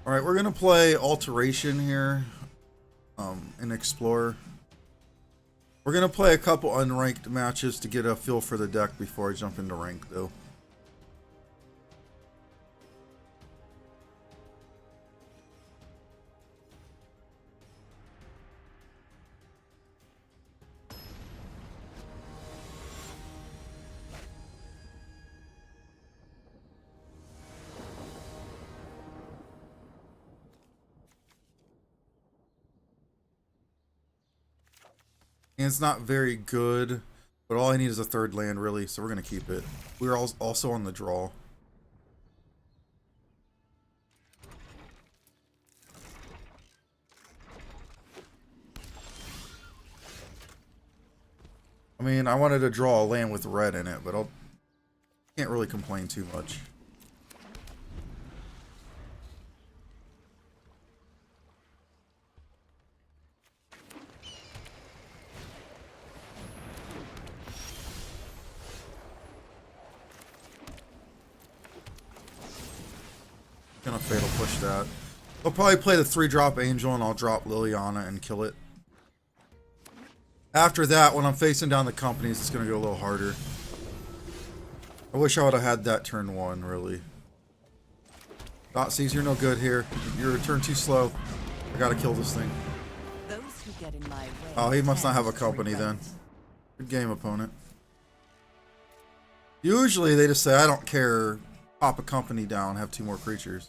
Alright, we're gonna play Alteration here. And Explorer. We're gonna play a couple unranked matches to get a feel for the deck before I jump into rank though. And it's not very good, but all I need is a third land really, so we're gonna keep it. We're also on the draw. I mean, I wanted to draw a land with red in it, but can't really complain too much. Gonna fatal push that. I'll probably play the 3-drop Angel and I'll drop Liliana and kill it. After that, when I'm facing down the companies, it's gonna go a little harder. I wish I would have had that turn 1, really. Dotsies, you're no good here. You're turn too slow. I gotta kill this thing. Those who get in my way Oh, he must not have a company then. Good game, opponent. Usually they just say, I don't care. Pop a company down, have 2 more creatures.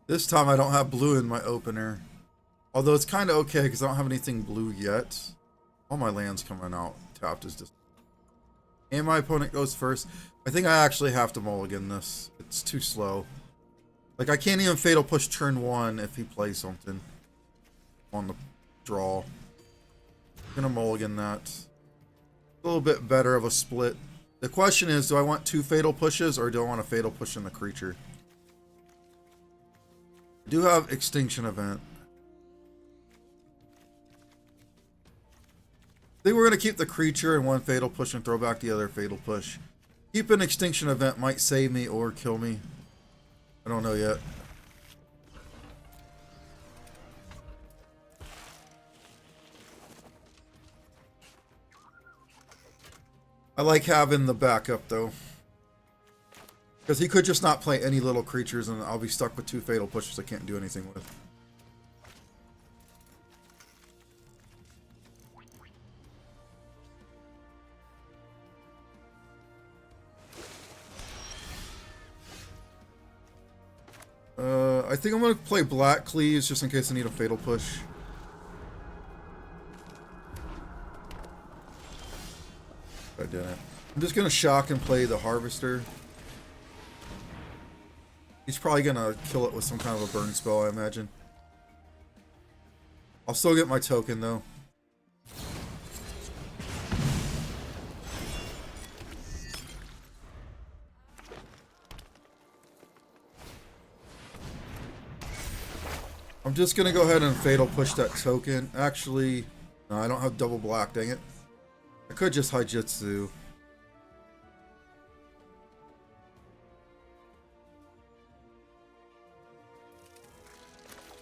This time I don't have blue in my opener. Although it's kind of okay because I don't have anything blue yet. All my lands coming out tapped is just... And my opponent goes first. I think I actually have to mulligan this. It's too slow. Like, I can't even fatal push turn 1 if he plays something on the draw. I'm gonna mulligan that. A little bit better of a split. The question is, do I want 2 fatal pushes or do I want a fatal push in the creature? I do have Extinction Event. I think we're going to keep the creature and 1 fatal push and throw back the other fatal push. Keep an Extinction Event might save me or kill me. I don't know yet. I like having the backup though. Because he could just not play any little creatures and I'll be stuck with 2 fatal pushes I can't do anything with. I think I'm going to play Black Cleaves just in case I need a fatal push. I didn't. I'm just going to shock and play the Harvester. He's probably going to kill it with some kind of a burn spell, I imagine. I'll still get my token, though. I'm just going to go ahead and fatal push that token. Actually, no, I don't have double black, dang it. I could just Haijitsu.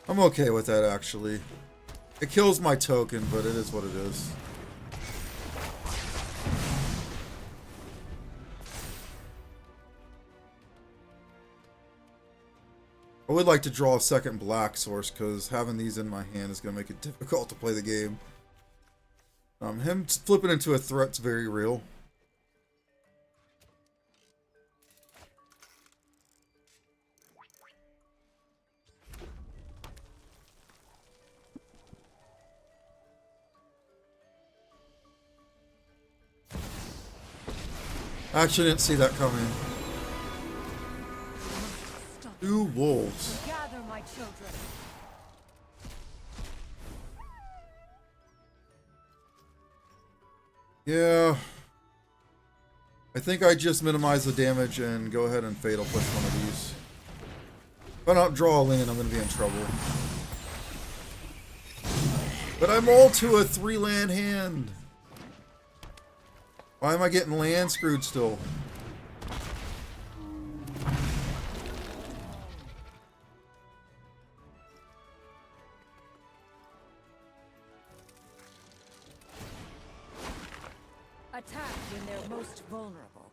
I'm okay with that, actually. It kills my token, but it is what it is. I would like to draw a second black source, because having these in my hand is going to make it difficult to play the game. Him flipping into a threat's very real. I actually didn't see that coming. Stop. 2 wolves. Gather my children. Yeah. I think I just minimize the damage and go ahead and fatal push one of these. If I don't draw a land, I'm going to be in trouble. But I'm all to a 3 land hand. Why am I getting land screwed still? Attack when they're most vulnerable.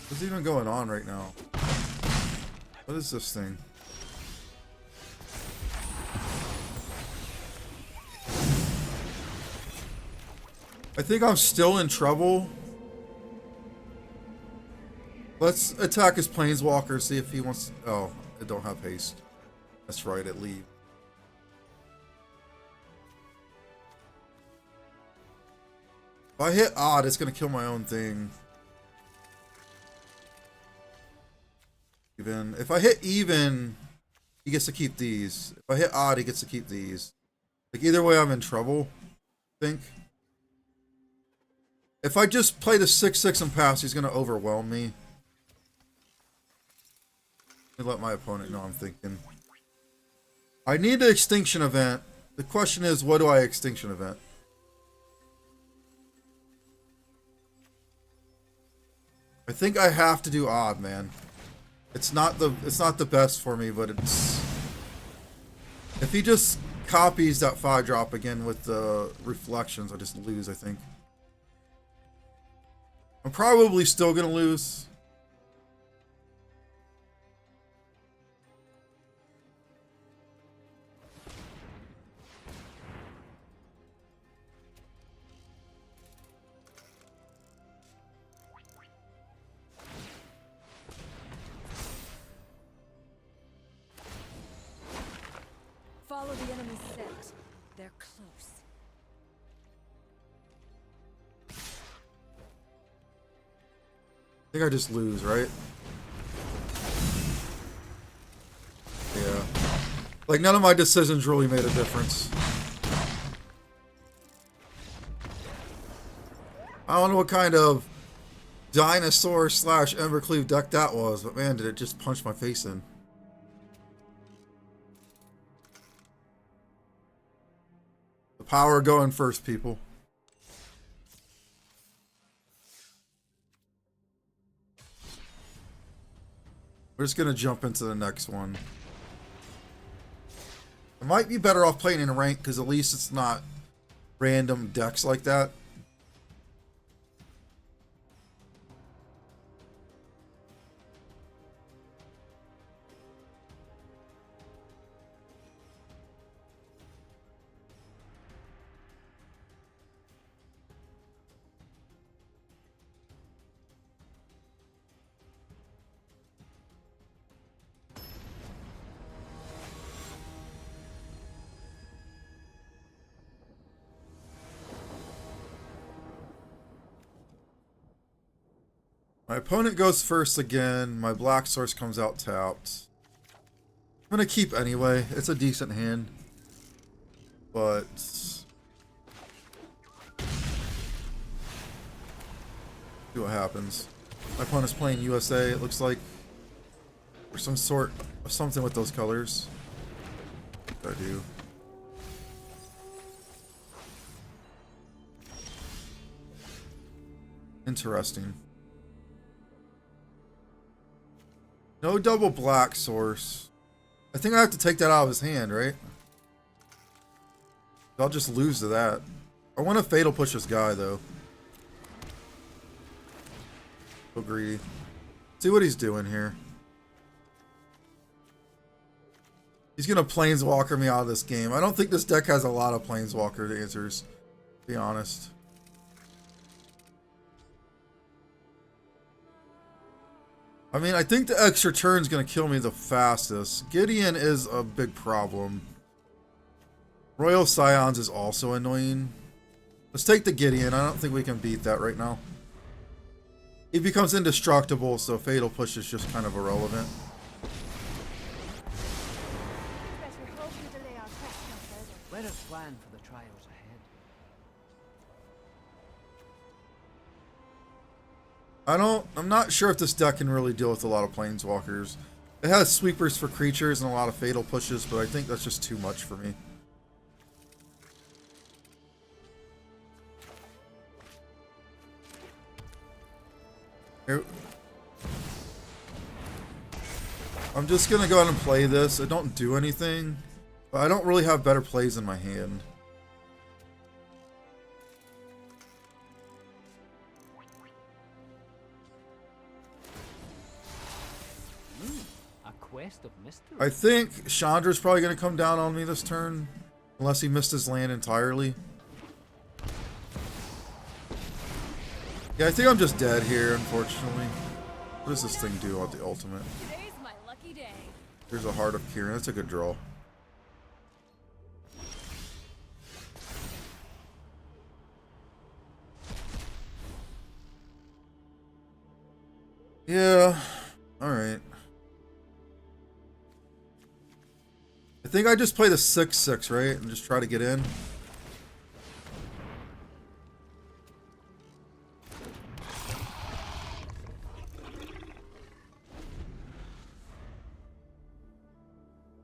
What's even going on right now? What is this thing? I think I'm still in trouble. Let's attack his planeswalker, see if he wants... Oh, I don't have haste. That's right, it leaves. If I hit odd, it's going to kill my own thing. Even. If I hit even, he gets to keep these. If I hit odd, he gets to keep these. Like, either way, I'm in trouble, I think. If I just play the 6/6 and pass, he's going to overwhelm me. Let me let my opponent know I'm thinking. I need the extinction event. The question is, what do I extinction event? I think I have to do odd, man. It's not the best for me, but it's... If he just copies that 5-drop again with the reflections, I just lose, I think. I'm probably still gonna lose. Follow the enemy's scent. They're close. I think I just lose, right? Yeah. Like, none of my decisions really made a difference. I don't know what kind of dinosaur / Embercleave deck that was, but man, did it just punch my face in. The power going first, people. We're just gonna jump into the next one. I might be better off playing in a rank because at least it's not random decks like that. My opponent goes first again. My black source comes out tapped. I'm gonna keep anyway. It's a decent hand. But... see what happens. My opponent's playing USA, it looks like. Or some sort of something with those colors. What do I do? Interesting. No double black source. I think I have to take that out of his hand, right? I'll just lose to that. I want to fatal push this guy, though. So greedy. See what he's doing here. He's going to planeswalker me out of this game. I don't think this deck has a lot of planeswalker answers, to be honest. I mean, I think the extra turn is going to kill me the fastest. Gideon is a big problem. Royal Scions is also annoying. Let's take the Gideon. I don't think we can beat that right now. He becomes indestructible, so Fatal Push is just kind of irrelevant. Better hope you delay our quest no further. Let us plan for the trials ahead. I'm not sure if this deck can really deal with a lot of Planeswalkers. It has sweepers for creatures and a lot of Fatal Pushes, but I think that's just too much for me. Here. I'm just gonna go ahead and play this. I don't do anything, but I don't really have better plays in my hand. A quest of mystery. I think Chandra's probably gonna come down on me this turn, unless he missed his land entirely. Yeah, I think I'm just dead here, unfortunately. What does this thing do on the ultimate? Today's my lucky day. Here's a Heart of Kieran. That's a good draw. Yeah. Alright. I think I just play the 6/6, right? And just try to get in.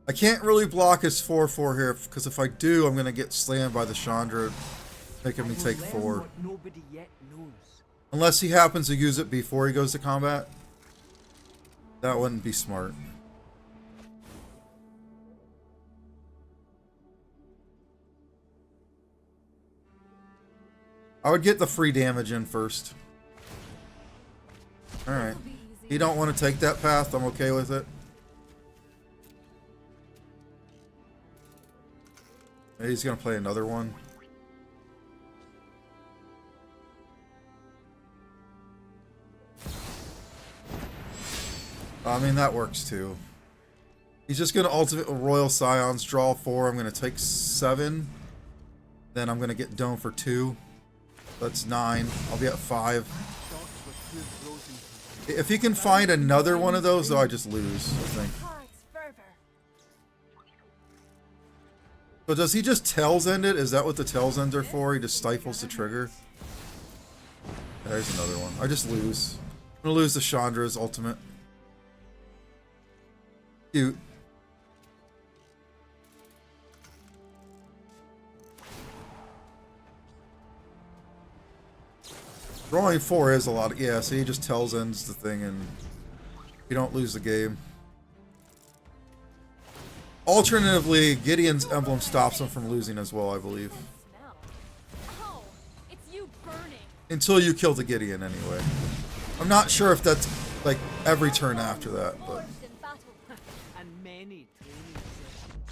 I can't really block his 4/4 here, because if I do, I'm going to get slammed by the Chandra, making me take 4. What nobody yet knows. Unless he happens to use it before he goes to combat. That wouldn't be smart. I would get the free damage in first. Alright. You don't want to take that path, I'm okay with it. Maybe he's going to play another one. I mean, that works too. He's just going to ultimate Royal Scions, draw 4. I'm going to take 7. Then I'm going to get Dome for 2. That's 9. I'll be at 5. If he can find another one of those, though, I just lose, I think. Heart's fervor. So does he just Tails End it? Is that what the Tails Ends are for? He just stifles the trigger? There's another one. I just lose. I'm going to lose the Chandra's ultimate. Cute. Drawing 4 is a lot. Yeah, so he just Tails Ends the thing and you don't lose the game. Alternatively, Gideon's emblem stops him from losing as well, I believe. Smell. Oh, it's you burning. Until you kill the Gideon, anyway. I'm not sure if that's, like, every turn after that, but... Forged in battle. And many training sessions.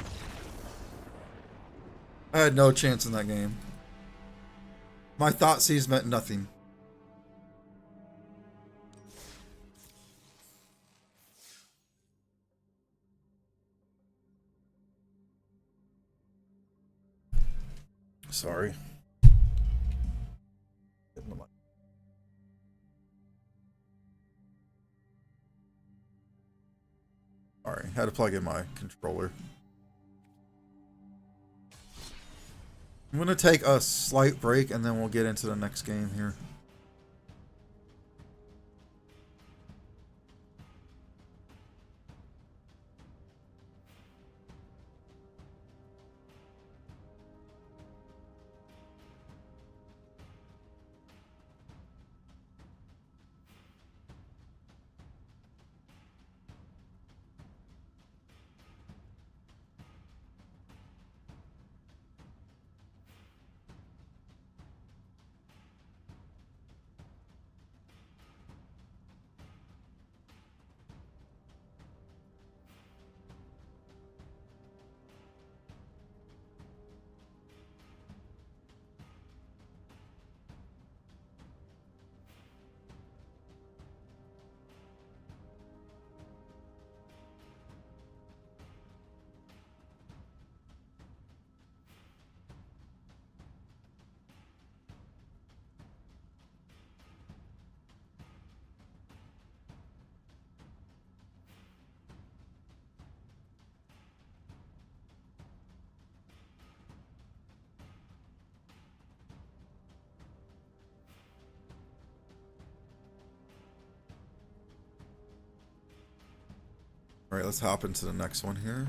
I had no chance in that game. My Thoughtseize meant nothing. Sorry. Sorry, had to plug in my controller. I'm going to take a slight break and then we'll get into the next game here. Alright, let's hop into the next one here.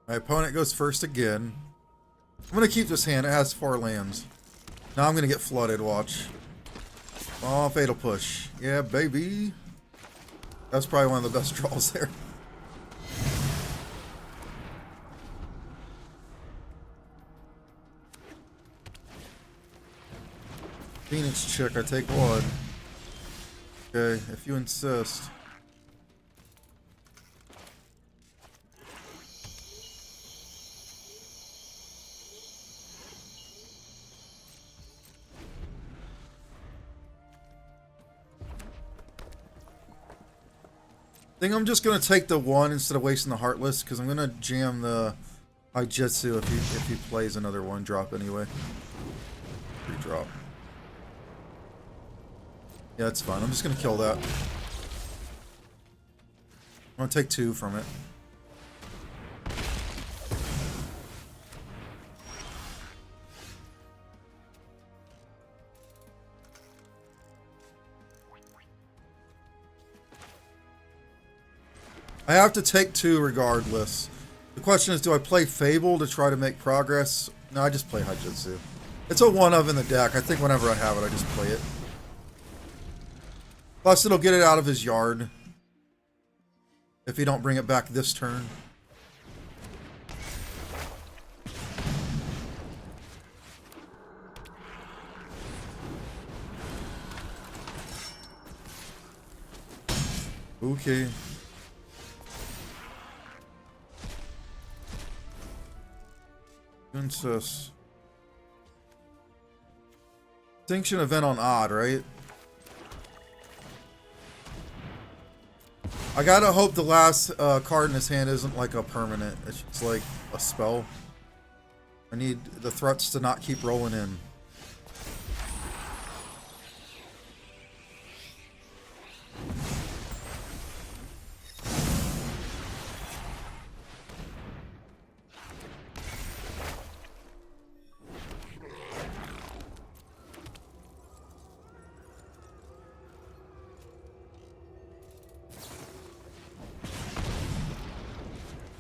My opponent goes first again. I'm going to keep this hand. It has 4 lands. Now I'm going to get flooded. Watch. Oh, Fatal Push. Yeah, baby. That's probably one of the best draws there. Phoenix Chick, I take 1. Okay, if you insist. I think I'm just gonna take the 1 instead of wasting the Heartless, because I'm gonna jam the Haijitsu if he plays another 1-drop anyway. 3-drop. Yeah, that's fine. I'm just gonna kill that. I'm gonna take 2 from it. I have to take 2 regardless. The question is, do I play Fable to try to make progress? No, I just play Haijitsu. It's a 1-of in the deck. I think whenever I have it, I just play it. Plus, it'll get it out of his yard. If he don't bring it back this turn. Okay. Princess. Distinction event on odd, right? I gotta hope the last card in his hand isn't like a permanent. It's just like a spell. I need the threats to not keep rolling in.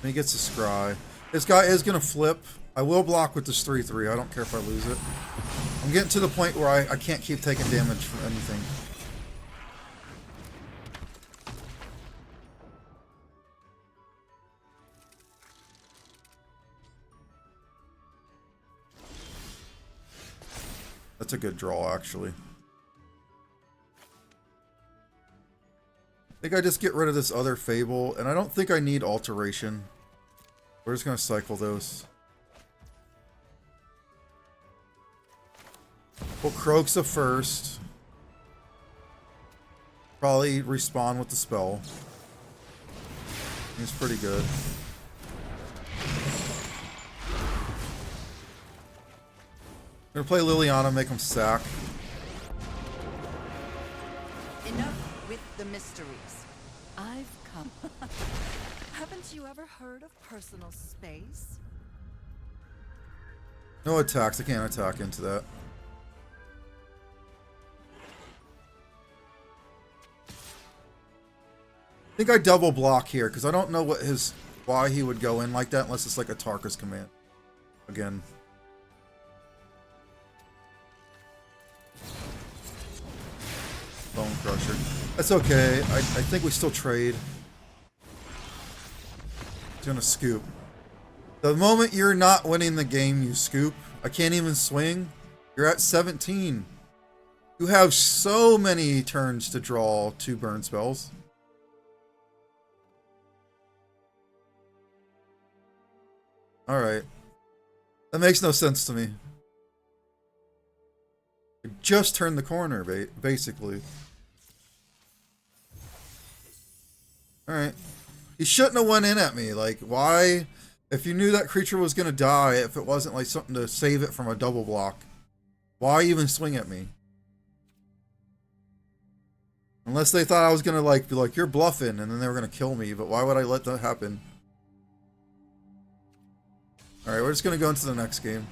He gets a scry. This guy is going to flip. I will block with this 3/3. I don't care if I lose it. I'm getting to the point where I can't keep taking damage from anything. That's a good draw, actually. I think I just get rid of this other Fable, and I don't think I need Alteration. We're just going to cycle those. We'll Croxa first. Probably respawn with the spell. He's pretty good. I'm going to play Liliana, make him sack. Enough with the mysteries. I've come. Haven't you ever heard of Personal space. No attacks. I can't attack into that. I think I double block here because I don't know why he would go in like that unless it's like a Tarkus command. Again. Bone Crusher. That's okay. I think we still trade. He's gonna scoop. The moment you're not winning the game, you scoop. I can't even swing. You're at 17. You have so many turns to draw 2 burn spells. Alright. That makes no sense to me. just turned the corner, basically. Alright. He shouldn't have went in at me. Like, why? If you knew that creature was going to die, if it wasn't like something to save it from a double block, why even swing at me? Unless they thought I was going to like be like, you're bluffing, and then they were going to kill me. But why would I let that happen? Alright, we're just going to go into the next game.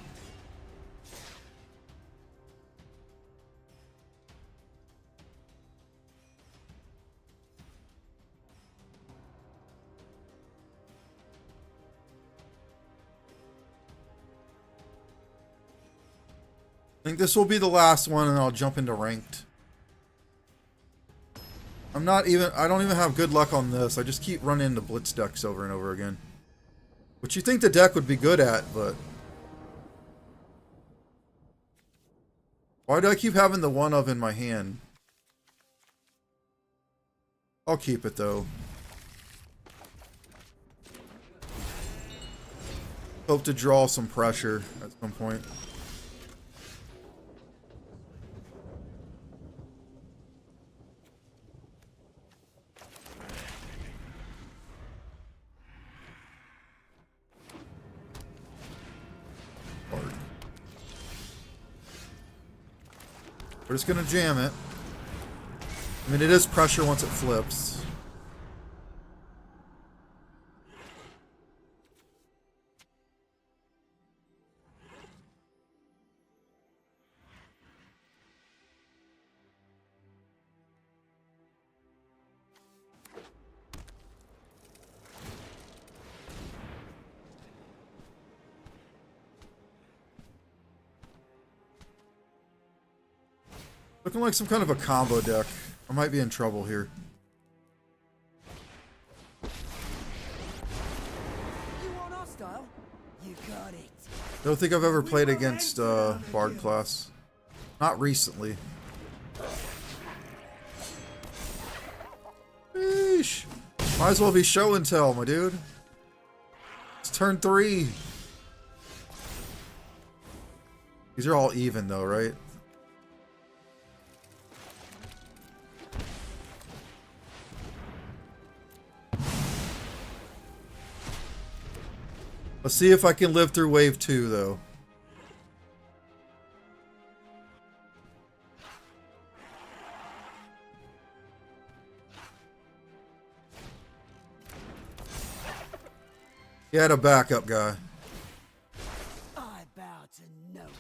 I think this will be the last one, and I'll jump into ranked. I don't even have good luck on this. I just keep running into blitz decks over and over again. Which you think the deck would be good at, but... Why do I keep having the one of in my hand? I'll keep it, though. Hope to draw some pressure at some point. We're just gonna jam it. I mean, it is pressure once it flips. Looking like some kind of a combo deck. I might be in trouble here. You want hostile? You got it. Don't think I've ever played against Bard class. Not recently. Sheesh. Might as well be show and tell, my dude. It's turn 3. These are all even though, right? Let's see if I can live through wave 2, though. He had a backup guy. I bow to no one.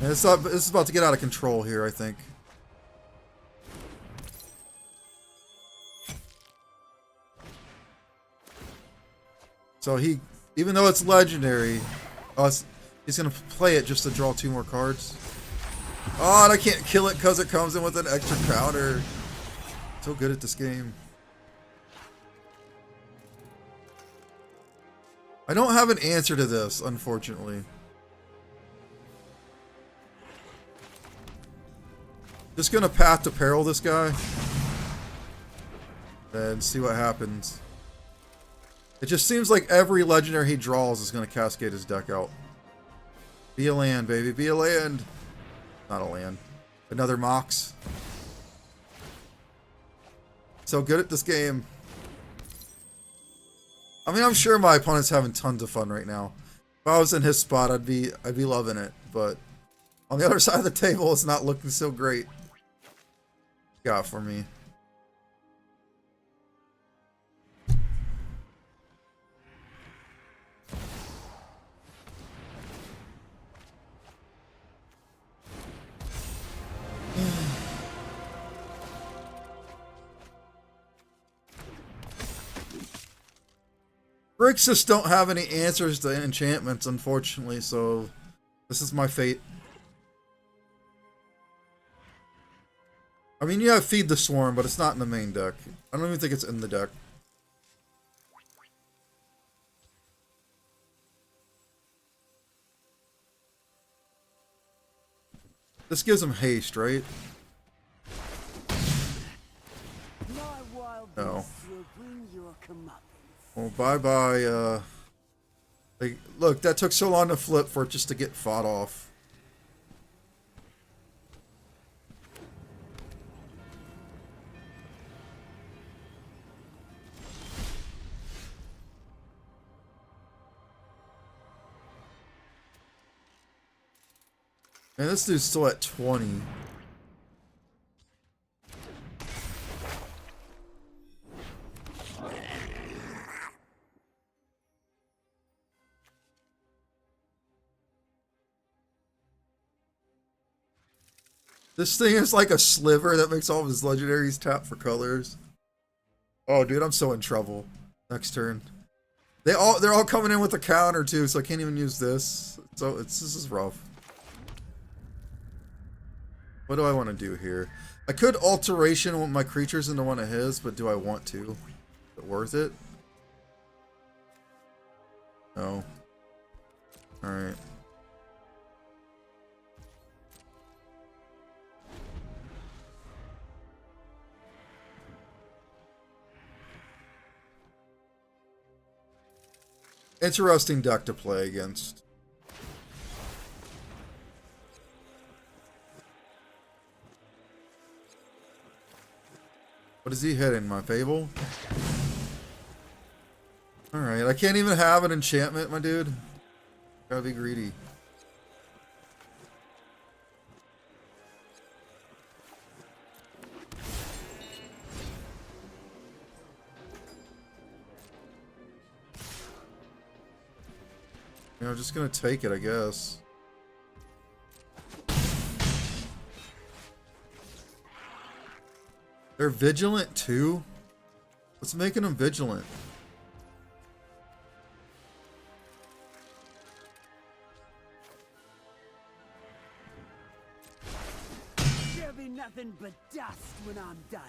And this is about to get out of control here, I think. So even though it's legendary, he's gonna play it just to draw 2 more cards. Oh, and I can't kill it because it comes in with an extra counter. So good at this game. I don't have an answer to this, unfortunately. Just gonna Path to Peril this guy and see what happens. It just seems like every legendary he draws is gonna cascade his deck out. Be a land, baby. Be a land. Not a land. Another Mox. So good at this game. I mean, I'm sure my opponent's having tons of fun right now. If I was in his spot, I'd be loving it. But on the other side of the table, it's not looking so great. Got for me. Grixis don't have any answers to enchantments, unfortunately, so this is my fate. I mean, you have Feed the Swarm, but it's not in the main deck. I don't even think it's in the deck. This gives him haste, right? My No. This will bring your comeuppance. Well, bye-bye, like, look, that took so long to flip for it just to get fought off. Man, this dude's still at 20. This thing is like a sliver that makes all of his legendaries tap for colors. Oh, dude, I'm so in trouble. Next turn. They're all coming in with a counter too, so I can't even use this. So this is rough. What do I want to do here? I could alteration one of my creatures into one of his, but do I want to? Is it worth it? No. Alright. Interesting deck to play against. What is he hitting? My Fable? Alright, I can't even have an enchantment, my dude. Gotta be greedy. You know, I'm just gonna take it, I guess. They're vigilant too? What's making them vigilant? There'll be nothing but dust when I'm done.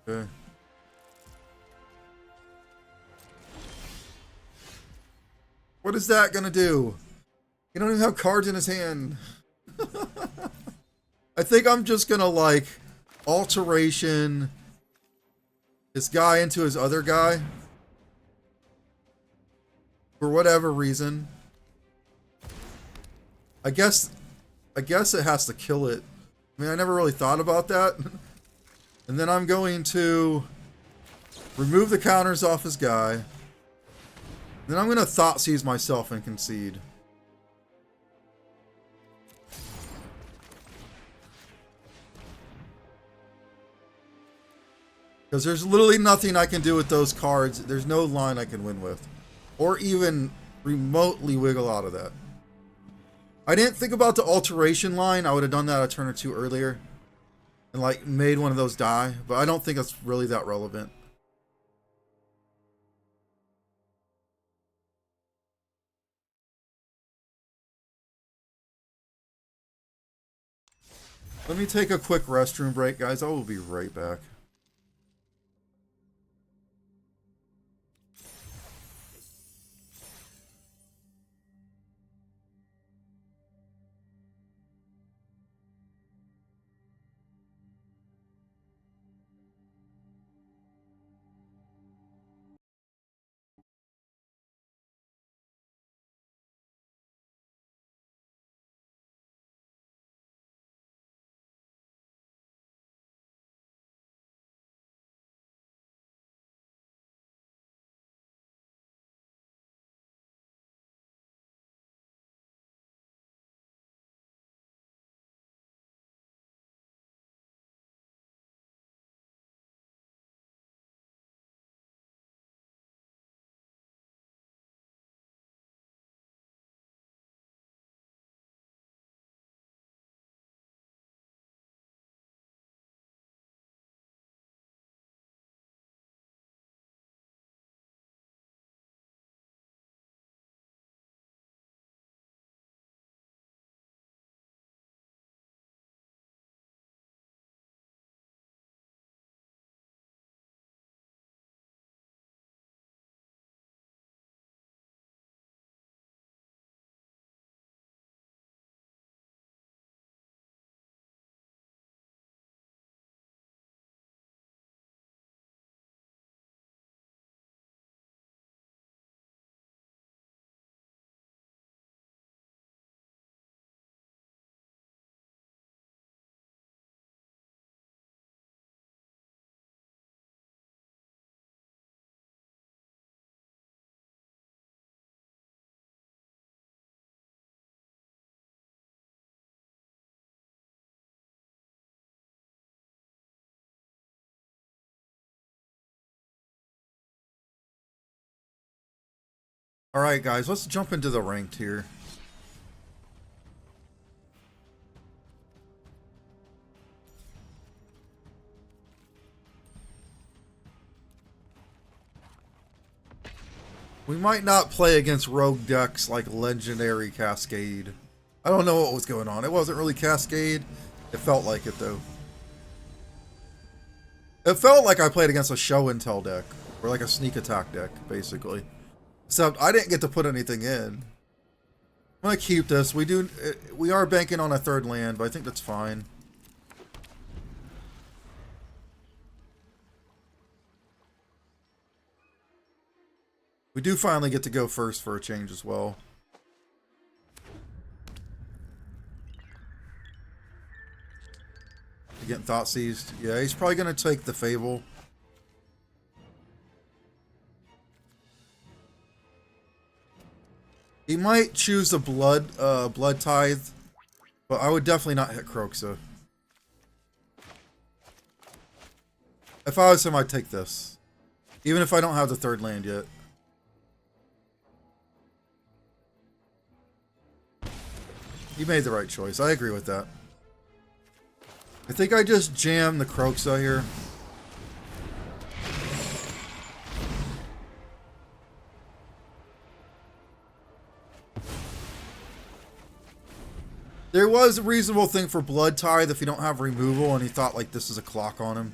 Okay. What is that gonna do? He don't even have cards in his hand. I think I'm just gonna like alteration this guy into his other guy for whatever reason. I guess it has to kill it. I mean, I never really thought about that. And then I'm going to remove the counters off his guy. Then I'm going to Thoughtseize myself and concede. Because there's literally nothing I can do with those cards. There's no line I can win with. Or even remotely wiggle out of that. I didn't think about the alteration line. I would have done that a turn or two earlier. And like made one of those die. But I don't think that's really that relevant. Let me take a quick restroom break, guys. I will be right back. Alright guys, let's jump into the ranked here. We might not play against rogue decks like Legendary Cascade. I don't know what was going on. It wasn't really Cascade. It felt like it though. It felt like I played against a show and tell deck. Or like a sneak attack deck, basically. Except I didn't get to put anything in. I'm gonna keep this. We are banking on a third land, but I think that's fine. We do finally get to go first for a change as well. You getting thought seized? Yeah, he's probably gonna take the Fable. He might choose the blood tithe, but I would definitely not hit Croxa. If I was him, I'd take this. Even if I don't have the third land yet. You made the right choice. I agree with that. I think I just jammed the Croxa here. There was a reasonable thing for Blood Tithe if you don't have removal, and he thought like this is a clock on him.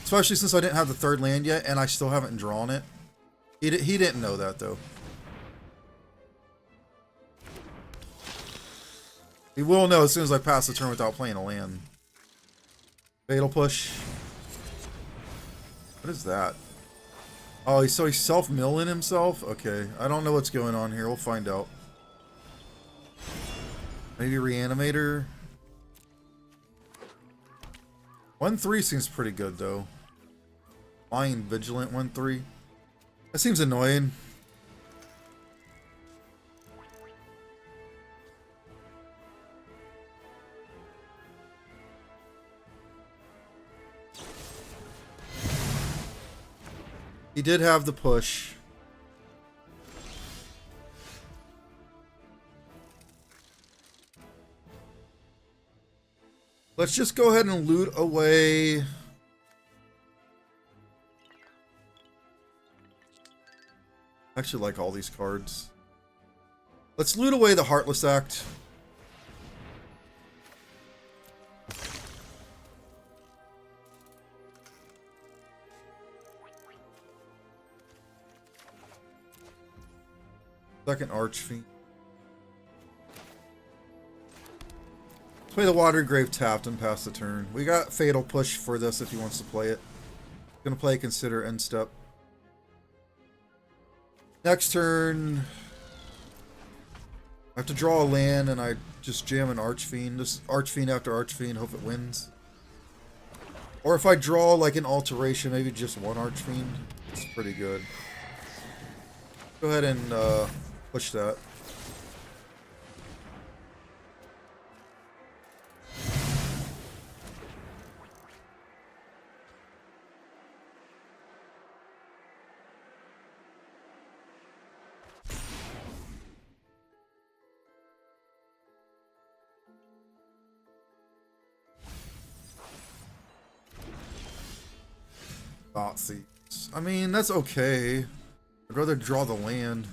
Especially since I didn't have the third land yet, and I still haven't drawn it. He didn't know that though. He will know as soon as I pass the turn without playing a land. Fatal Push. What is that? Oh, so he's self-milling himself? Okay, I don't know what's going on here. We'll find out. Maybe Reanimator? 1-3 seems pretty good, though. Flying Vigilant 1-3. That seems annoying. He did have the push. Let's just go ahead and loot away. I actually like all these cards. Let's loot away the Heartless Act. Second Archfiend. Let's play the Watergrave tapped and pass the turn. We got Fatal Push for this if he wants to play it. Gonna play Consider End Step. Next turn, I have to draw a land and I just jam an Archfiend. Just Archfiend after Archfiend, hope it wins. Or if I draw like an Alteration, maybe just one Archfiend. It's pretty good. Go ahead and push that. Thoughtseize. I mean, that's okay. I'd rather draw the land.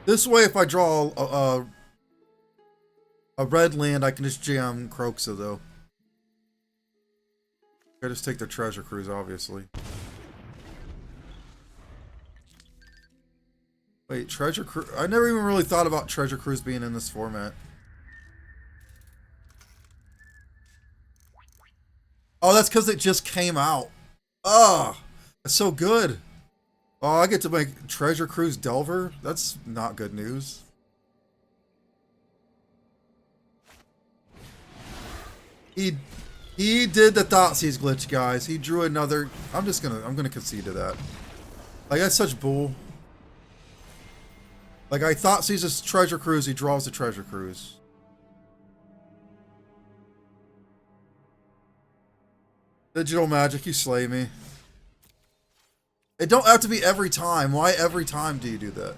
This way, if I draw a red land, I can just jam Croxa, though. I just take the Treasure Cruise, obviously. Wait, Treasure Cruise? I never even really thought about Treasure Cruise being in this format. Oh, that's because it just came out. Oh, that's so good. Oh, I get to make Treasure Cruise Delver? That's not good news. He did the Thoughtseize glitch, guys. He drew another. I'm gonna concede to that. Like, that's such bull. Like, I Thoughtseize his Treasure Cruise, he draws the Treasure Cruise. Digital Magic, you slay me. It don't have to be every time. Why every time do you do that?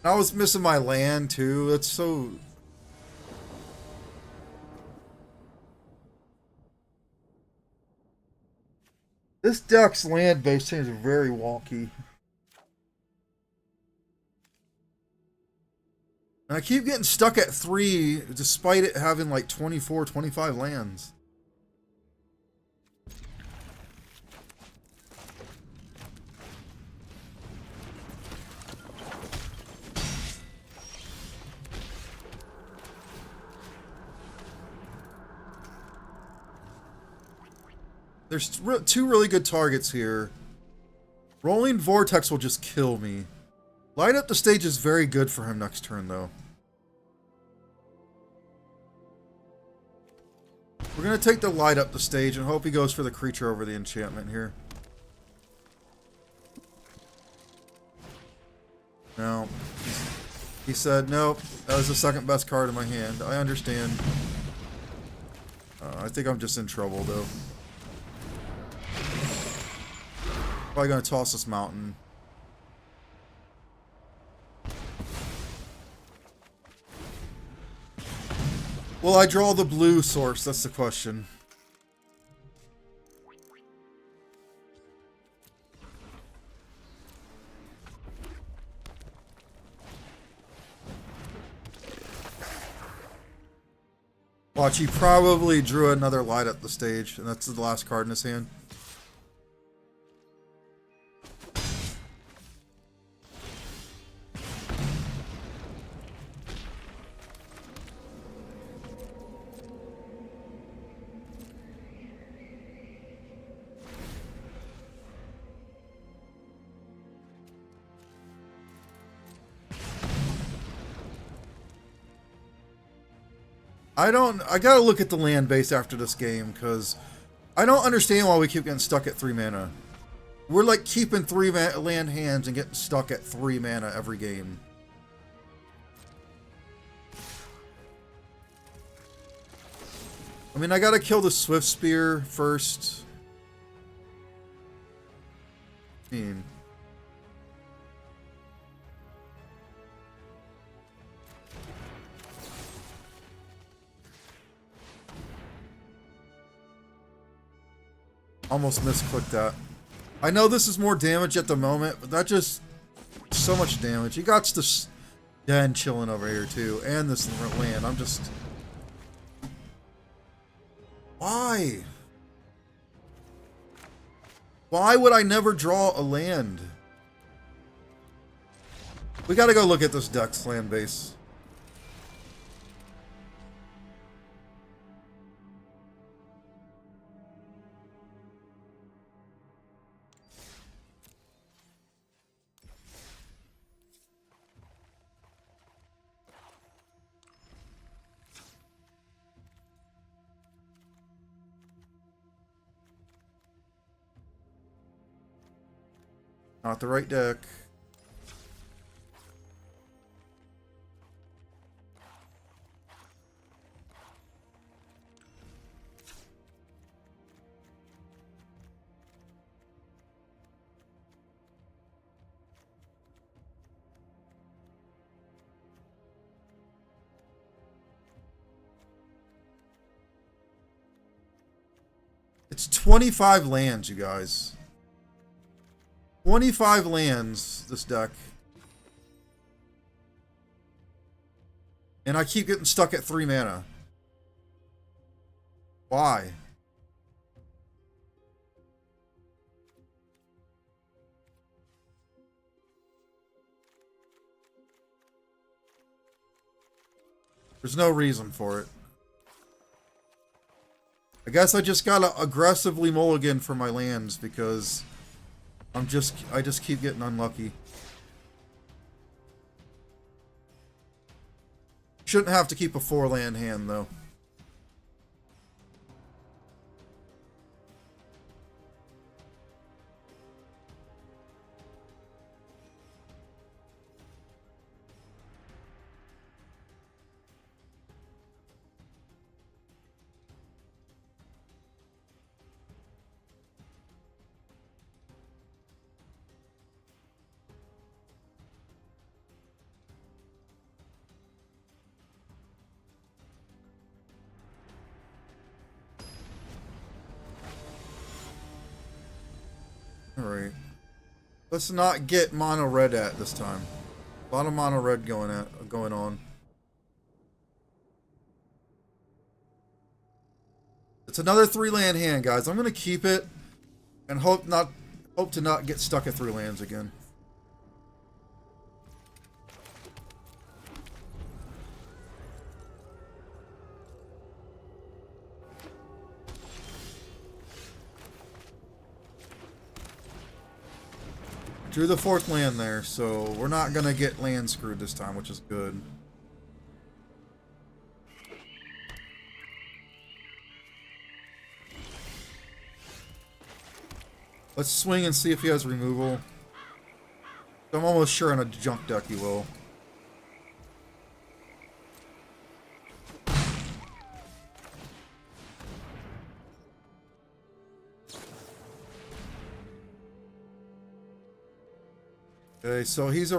I was missing my land too. That's so... This deck's land base seems very wonky. And I keep getting stuck at 3 despite it having like 24, 25 lands. There's two really good targets here. Rolling Vortex will just kill me. Light up the stage is very good for him next turn, though. We're going to take the light up the stage and hope he goes for the creature over the enchantment here. No. He said, nope, that was the second best card in my hand. I understand. I think I'm just in trouble, though. Probably going to toss this mountain. Will I draw the blue source? That's the question. Watch, he probably drew another light up the stage, and that's the last card in his hand. I gotta look at the land base after this game, because I don't understand why we keep getting stuck at 3 mana. We're like keeping 3 land hands and getting stuck at 3 mana every game. I mean, I gotta kill the Swift Spear first. I mean... Almost misclicked that. I know this is more damage at the moment, but that just... So much damage. He got this den chilling over here too, and this land. I'm just... Why? Why would I never draw a land? We gotta go look at this deck's land base. Not the right deck. It's 25 lands, you guys. 25 lands, this deck. And I keep getting stuck at 3 mana. Why? There's no reason for it. I guess I just gotta aggressively mulligan for my lands because I just keep getting unlucky. Shouldn't have to keep a 4-land hand though. Alright. Let's not get mono red at this time. A lot of mono red going on. It's another 3-land hand, guys. I'm gonna keep it and hope to not get stuck at 3 lands again. Drew the 4th land there, so we're not gonna get land screwed this time, which is good. Let's swing and see if he has removal. I'm almost sure in a junk deck he will. Okay, so he's a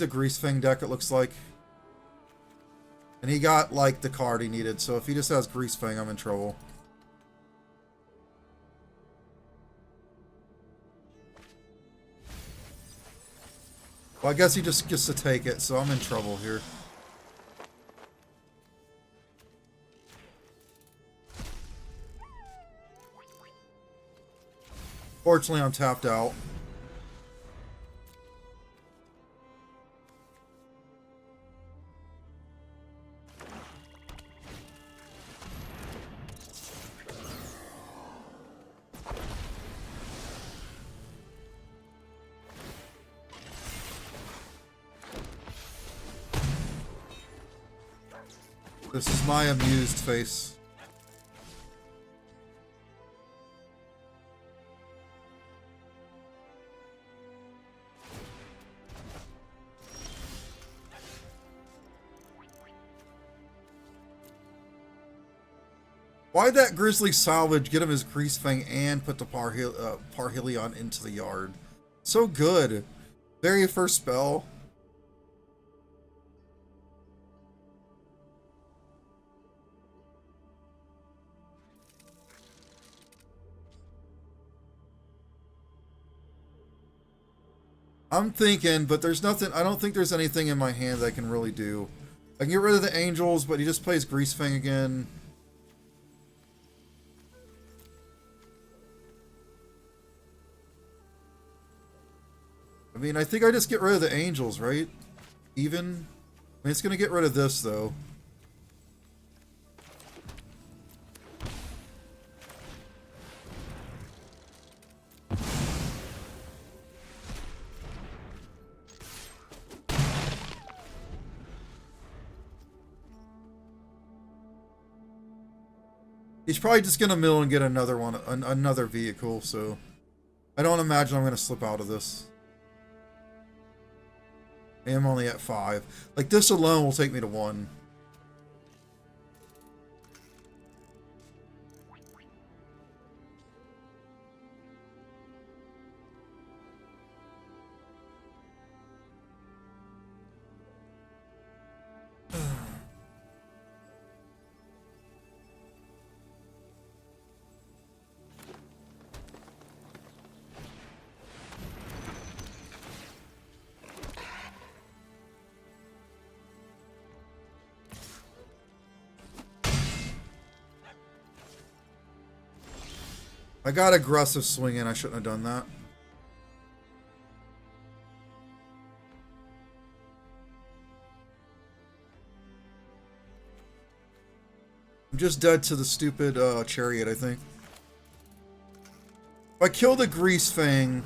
Grease Fang deck, it looks like. And he got, like, the card he needed, so if he just has Grease Fang, I'm in trouble. Well, I guess he just gets to take it, so I'm in trouble here. Fortunately, I'm tapped out. This is my amused face. Why'd that Grizzly salvage get him his Grease Fang and put the Parhelion into the yard? So good. Very first spell. I'm thinking, but there's nothing. I don't think there's anything in my hand that I can really do. I can get rid of the Angels, but he just plays Grease Fang again. I mean, I think I just get rid of the Angels, right? Even? I mean, it's going to get rid of this, though. He's probably just going to mill and get another one, another vehicle, so I don't imagine I'm going to slip out of this. I am only at 5. Like, this alone will take me to 1. I got aggressive swinging. I shouldn't have done that. I'm just dead to the stupid chariot, I think. If I kill the Grease Fang,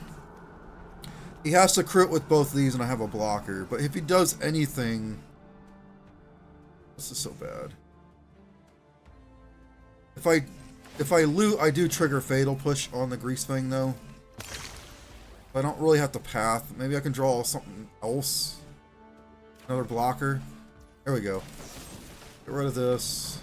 he has to crit with both of these and I have a blocker. But if he does anything... This is so bad. If I loot, I do trigger Fatal Push on the Grease Fang, though. I don't really have to path. Maybe I can draw something else. Another blocker. There we go. Get rid of this.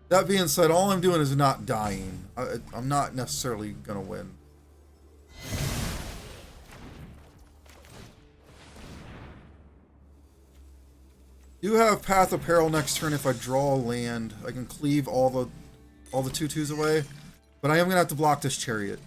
That being said, all I'm doing is not dying. I'm not necessarily going to win. Do have Path of Peril next turn if I draw a land. I can cleave all the 2/2s away. But I am gonna have to block this Chariot.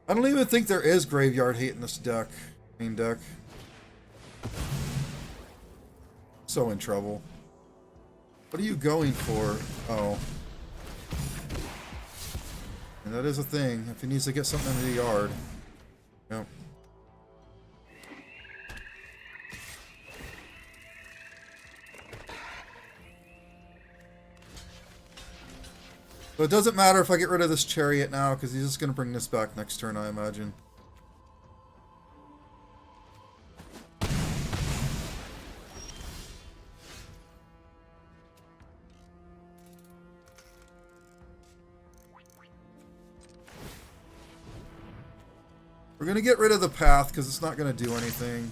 I don't even think there is graveyard hate in this deck. Main deck. So in trouble. What are you going for? Oh. And that is a thing. If he needs to get something into the yard. Yep. But it doesn't matter if I get rid of this Chariot now, because he's just going to bring this back next turn, I imagine. We're going to get rid of the Path, because it's not going to do anything.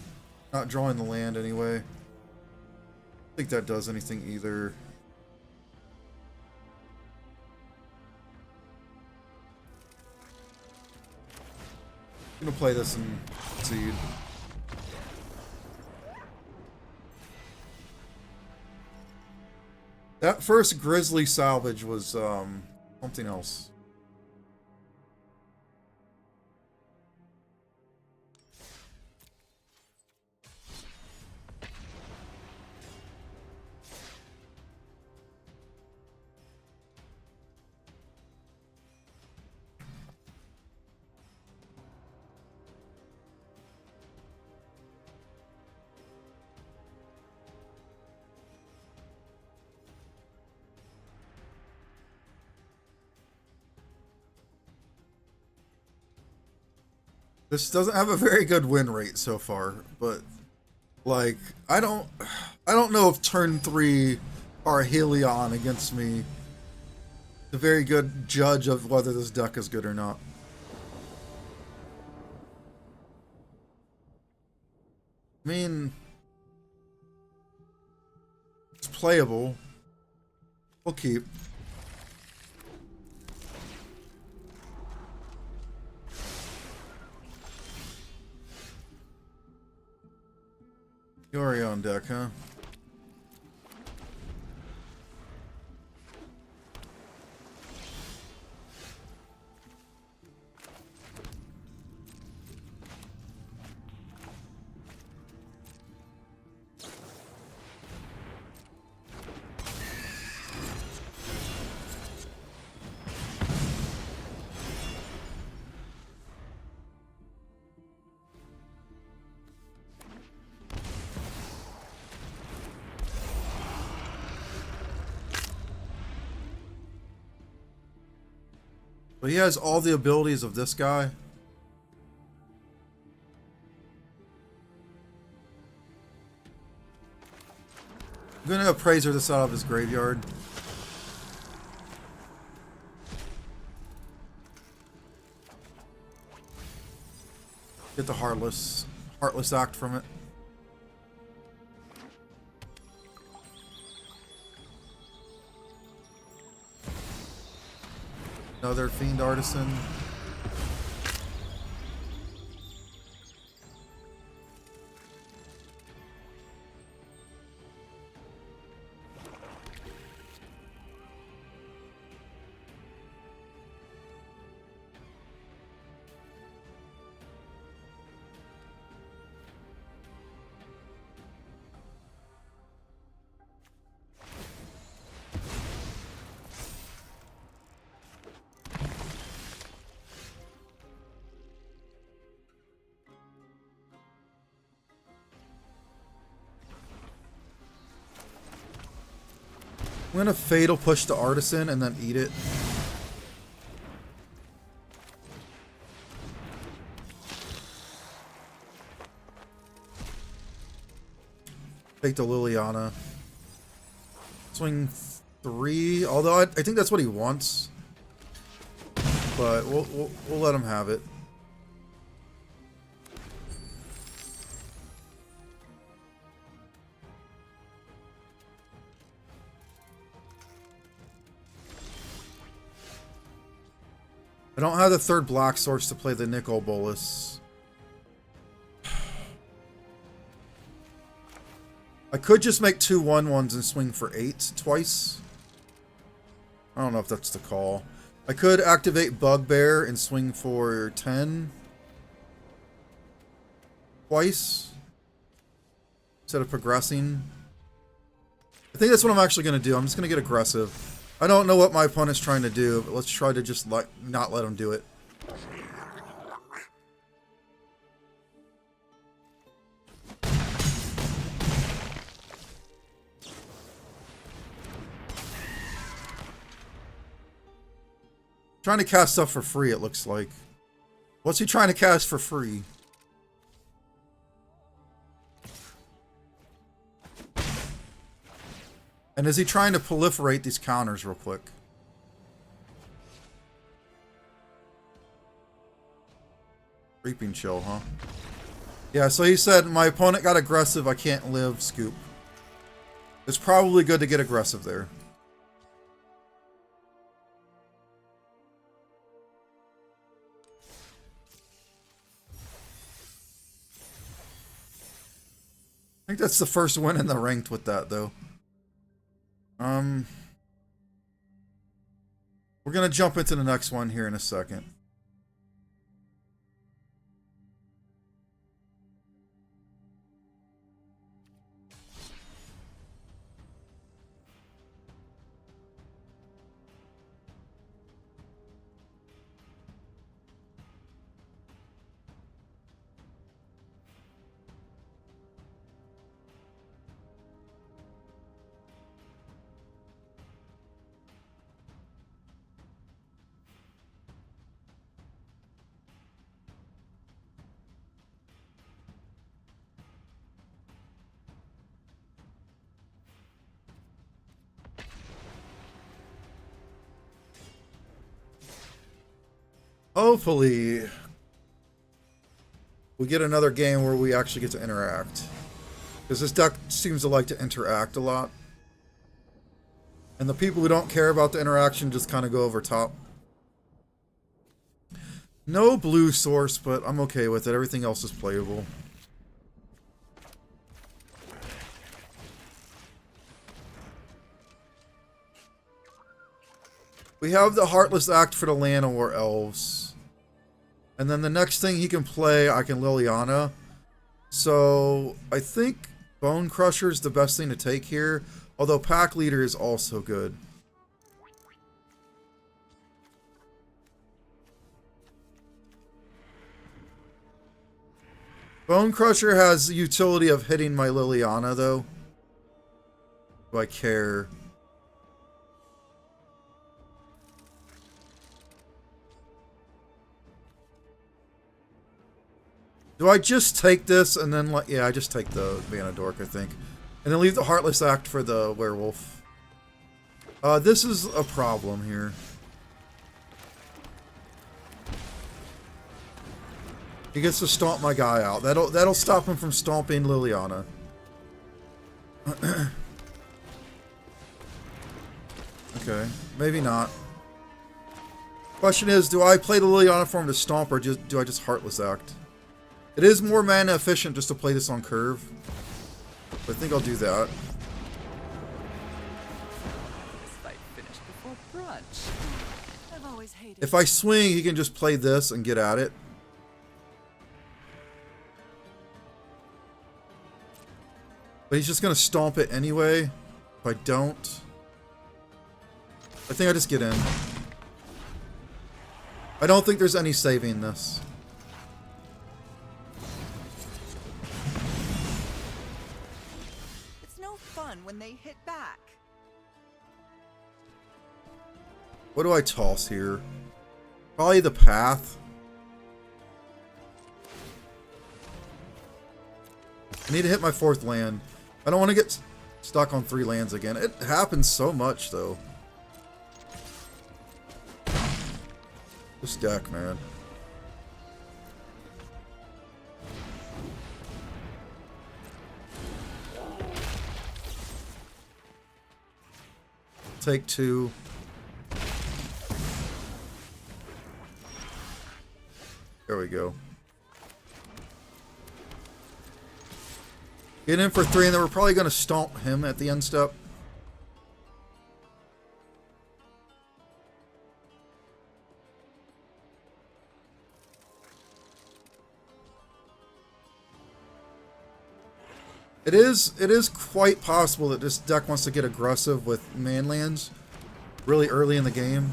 Not drawing the land anyway. I don't think that does anything either. I'm gonna play this and seed. That first Grizzly salvage was something else. This doesn't have a very good win rate so far, but like I don't know if turn 3 Arhelion against me is a very good judge of whether this deck is good or not. I mean, it's playable. We'll keep. Yori on deck, huh? But he has all the abilities of this guy. I'm gonna appraiser this out of his graveyard. Get the Heartless Act from it. Another Fiend Artisan. I'm gonna Fatal Push the Artisan and then eat it. Take the Liliana. Swing 3, although I think that's what he wants. but we'll let him have it. I don't have the third black source to play the Nicol Bolas. I could just make 2 1/1s and swing for 8 twice. I don't know if that's the call. I could activate Bugbear and swing for 10 twice instead of progressing. I think that's what I'm actually going to do. I'm just going to get aggressive. I don't know what my opponent's trying to do, but let's try to just not let him do it. Trying to cast stuff for free, it looks like. What's he trying to cast for free? And is he trying to proliferate these counters real quick? Reaping Chill, huh? Yeah, so he said, my opponent got aggressive, I can't live, scoop. It's probably good to get aggressive there. I think that's the first win in the ranked with that, though. We're gonna jump into the next one here in a second. Hopefully, we get another game where we actually get to interact. Because this deck seems to like to interact a lot. And the people who don't care about the interaction just kind of go over top. No blue source, but I'm okay with it. Everything else is playable. We have the Heartless Act for the Llanowar Elves. And then the next thing he can play, I can Liliana. So, I think Bone Crusher is the best thing to take here. Although Pack Leader is also good. Bone Crusher has the utility of hitting my Liliana, though. Do I care? Do I just take this and then, like, yeah, I just take the Mana Dork, I think. And then leave the Heartless Act for the Werewolf. This is a problem here. He gets to stomp my guy out. That'll stop him from stomping Liliana. Okay, maybe not. Question is, do I play the Liliana for him to stomp, or do I just Heartless Act? It is more mana efficient just to play this on curve. But I think I'll do that. This fight finished before brunch. I've always hated. If I swing, he can just play this and get at it. But he's just going to stomp it anyway. If I don't, I think I just get in. I don't think there's any saving this. When they hit back. What do I toss here? Probably the Path. I need to hit my 4th land. I don't want to get stuck on 3 lands again. It happens so much, though. This deck, man. Take 2. There we go. Get in for 3, and then we're probably going to stomp him at the end step. It is quite possible that this deck wants to get aggressive with manlands really early in the game.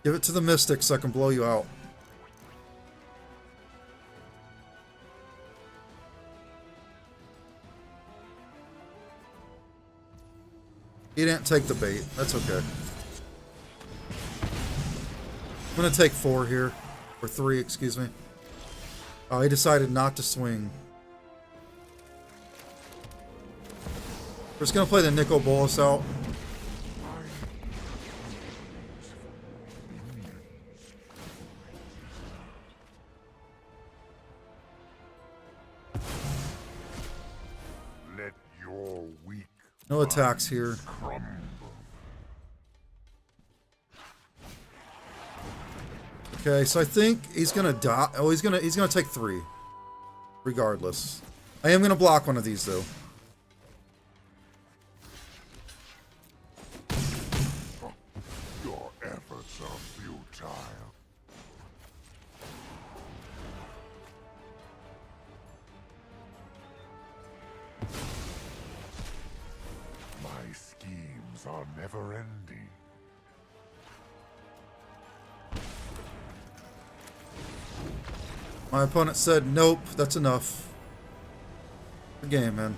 Give it to the Mystics so I can blow you out. He didn't take the bait. That's okay. I'm going to take 4 here. Or 3, excuse me. Oh, he decided not to swing. We're just going to play the Nicol Bolas out. Let your weak No attacks here. crumble. Okay, so I think he's gonna die. Oh, he's gonna take 3, regardless. I am gonna block one of these though. Your efforts are futile. My schemes are never ending. My opponent said, "Nope, that's enough." Good game, man.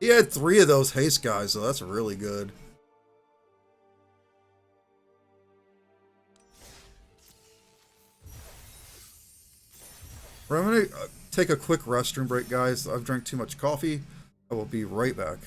He had 3 of those haste guys, so that's really good. I'm going to take a quick restroom break, guys. I've drank too much coffee. I will be right back.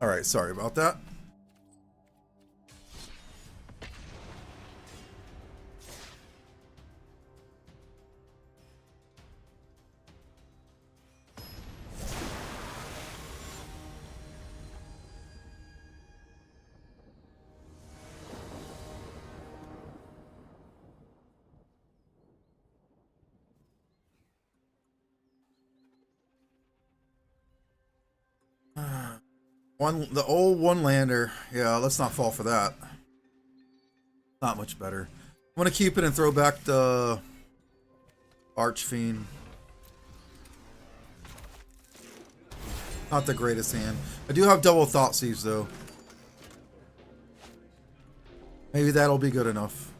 All right, sorry about that. The old one lander. Yeah, let's not fall for that. Not much better. I'm gonna keep it and throw back the Archfiend. Not the greatest hand. I do have double Thoughtseize though. Maybe that'll be good enough.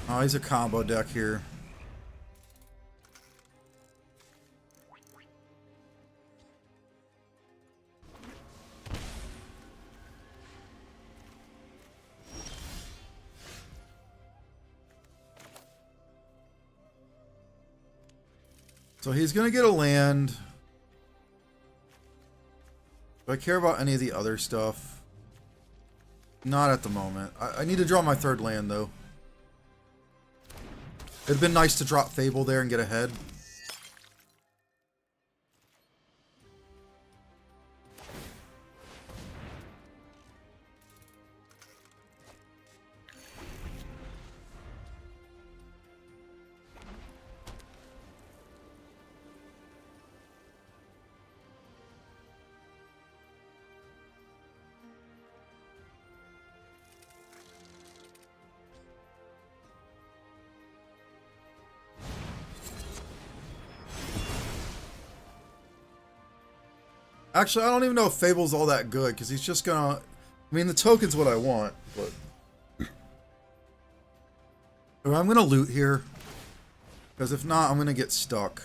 Oh, he's a combo deck here. So he's going to get a land. Do I care about any of the other stuff? Not at the moment. I need to draw my third land, though. It'd been nice to drop Fable there and get ahead. Actually, I don't even know if Fable's all that good, because he's just gonna... I mean, the token's what I want, but... I'm gonna loot here, because if not, I'm gonna get stuck.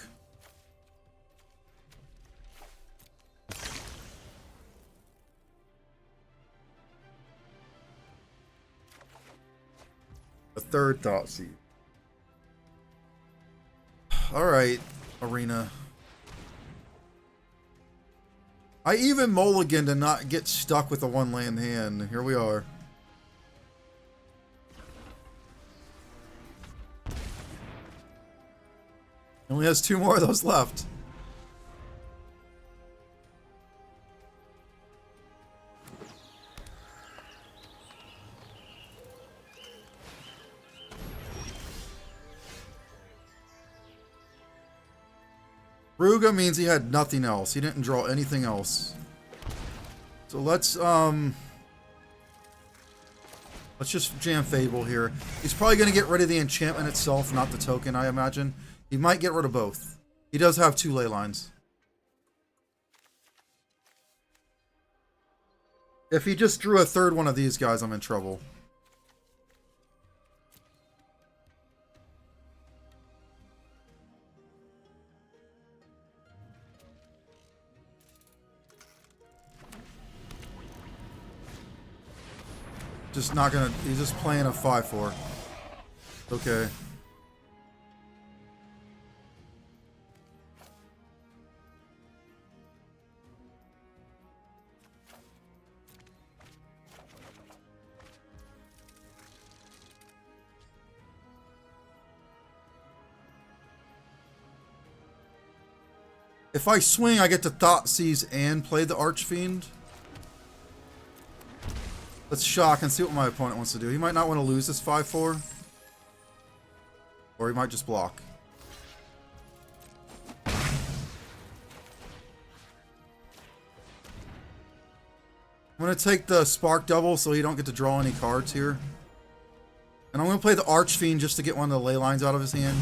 A third Thoughtseize. Alright, Arena. I even mulligan to not get stuck with a one-land hand. Here we are. Only has 2 more of those left. Ruga means he had nothing else. He didn't draw anything else. So let's just jam Fable here. He's probably going to get rid of the enchantment itself, not the token, I imagine. He might get rid of both. He does have 2 ley lines. If he just drew a third one of these guys, I'm in trouble. Just not gonna... He's just playing a 5-4. Okay. If I swing, I get to Thoughtseize and play the Archfiend. Let's shock and see what my opponent wants to do. He might not want to lose this 5-4. Or he might just block. I'm going to take the Spark Double so he don't get to draw any cards here. And I'm going to play the Archfiend just to get one of the ley lines out of his hand.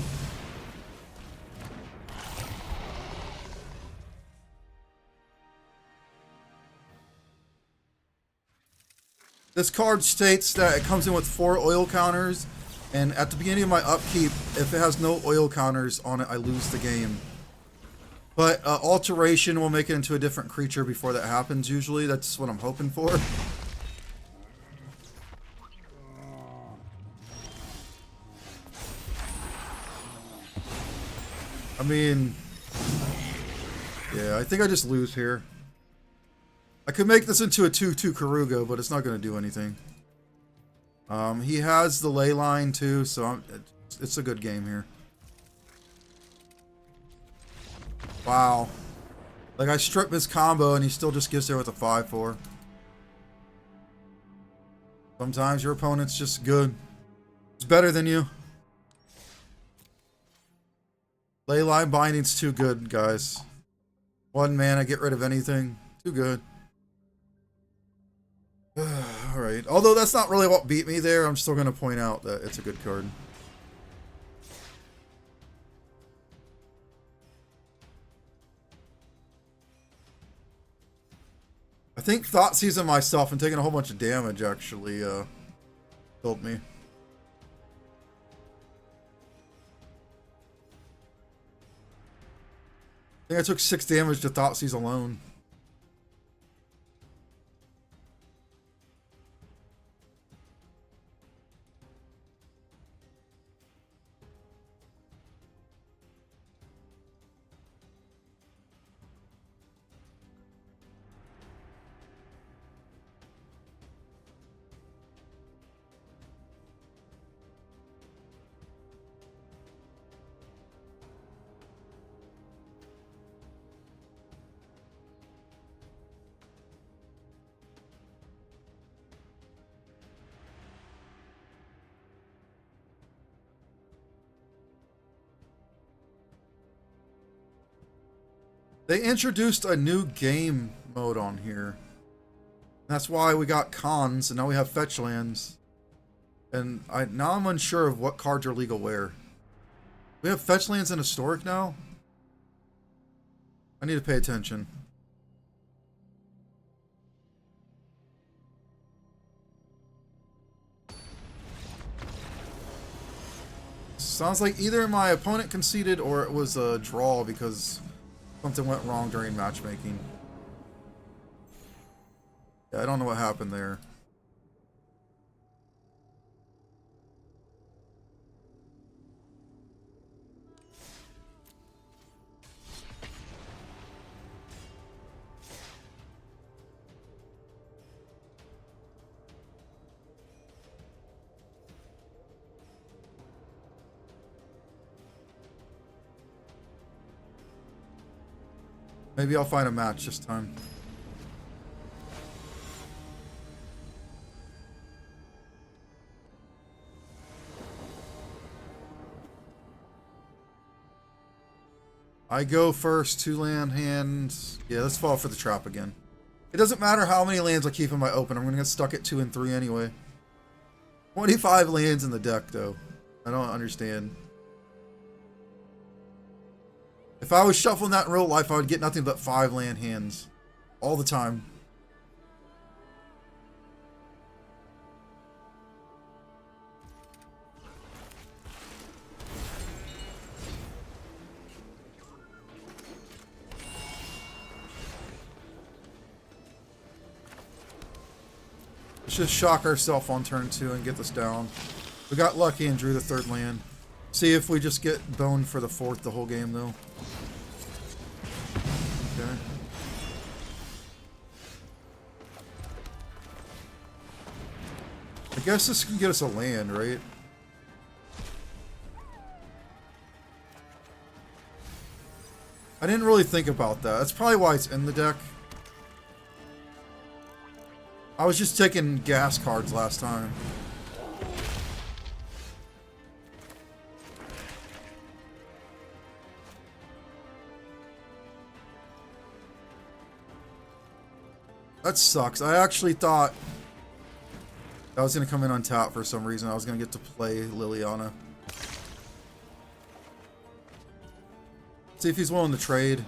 This card states that it comes in with 4 oil counters, and at the beginning of my upkeep, if it has no oil counters on it, I lose the game. But Alteration will make it into a different creature before that happens, usually. That's what I'm hoping for. I mean... yeah, I think I just lose here. I could make this into a 2-2 Karuga, but it's not going to do anything. He has the ley line too, so it's a good game here. Wow. Like, I strip his combo and he still just gets there with a 5-4. Sometimes your opponent's just good. It's better than you. Leyline Binding's too good, guys. 1 mana, get rid of anything. Too good. Alright. Although that's not really what beat me there, I'm still going to point out that it's a good card. I think Thoughtseize and myself and taking a whole bunch of damage actually killed me. I think I took 6 damage to Thoughtseize alone. They introduced a new game mode on here. That's why we got cons, and now we have fetch lands. And now I'm unsure of what cards are legal where. We have fetch lands in Historic now? I need to pay attention. Sounds like either my opponent conceded or it was a draw because something went wrong during matchmaking. Yeah, I don't know what happened there. Maybe I'll find a match this time. I go first, 2 land hands. Yeah, let's fall for the trap again. It doesn't matter how many lands I keep in my open. I'm going to get stuck at 2 and 3 anyway. 25 lands in the deck, though. I don't understand. If I was shuffling that in real life, I would get nothing but 5 land hands. All the time. Let's just shock ourselves on turn 2 and get this down. We got lucky and drew the 3rd land. See if we just get boned for the 4th the whole game, though. Okay. I guess this can get us a land, right? I didn't really think about that. That's probably why it's in the deck. I was just taking gas cards last time. That sucks. I actually thought I was going to come in on top for some reason. I was going to get to play Liliana. See if he's willing to trade.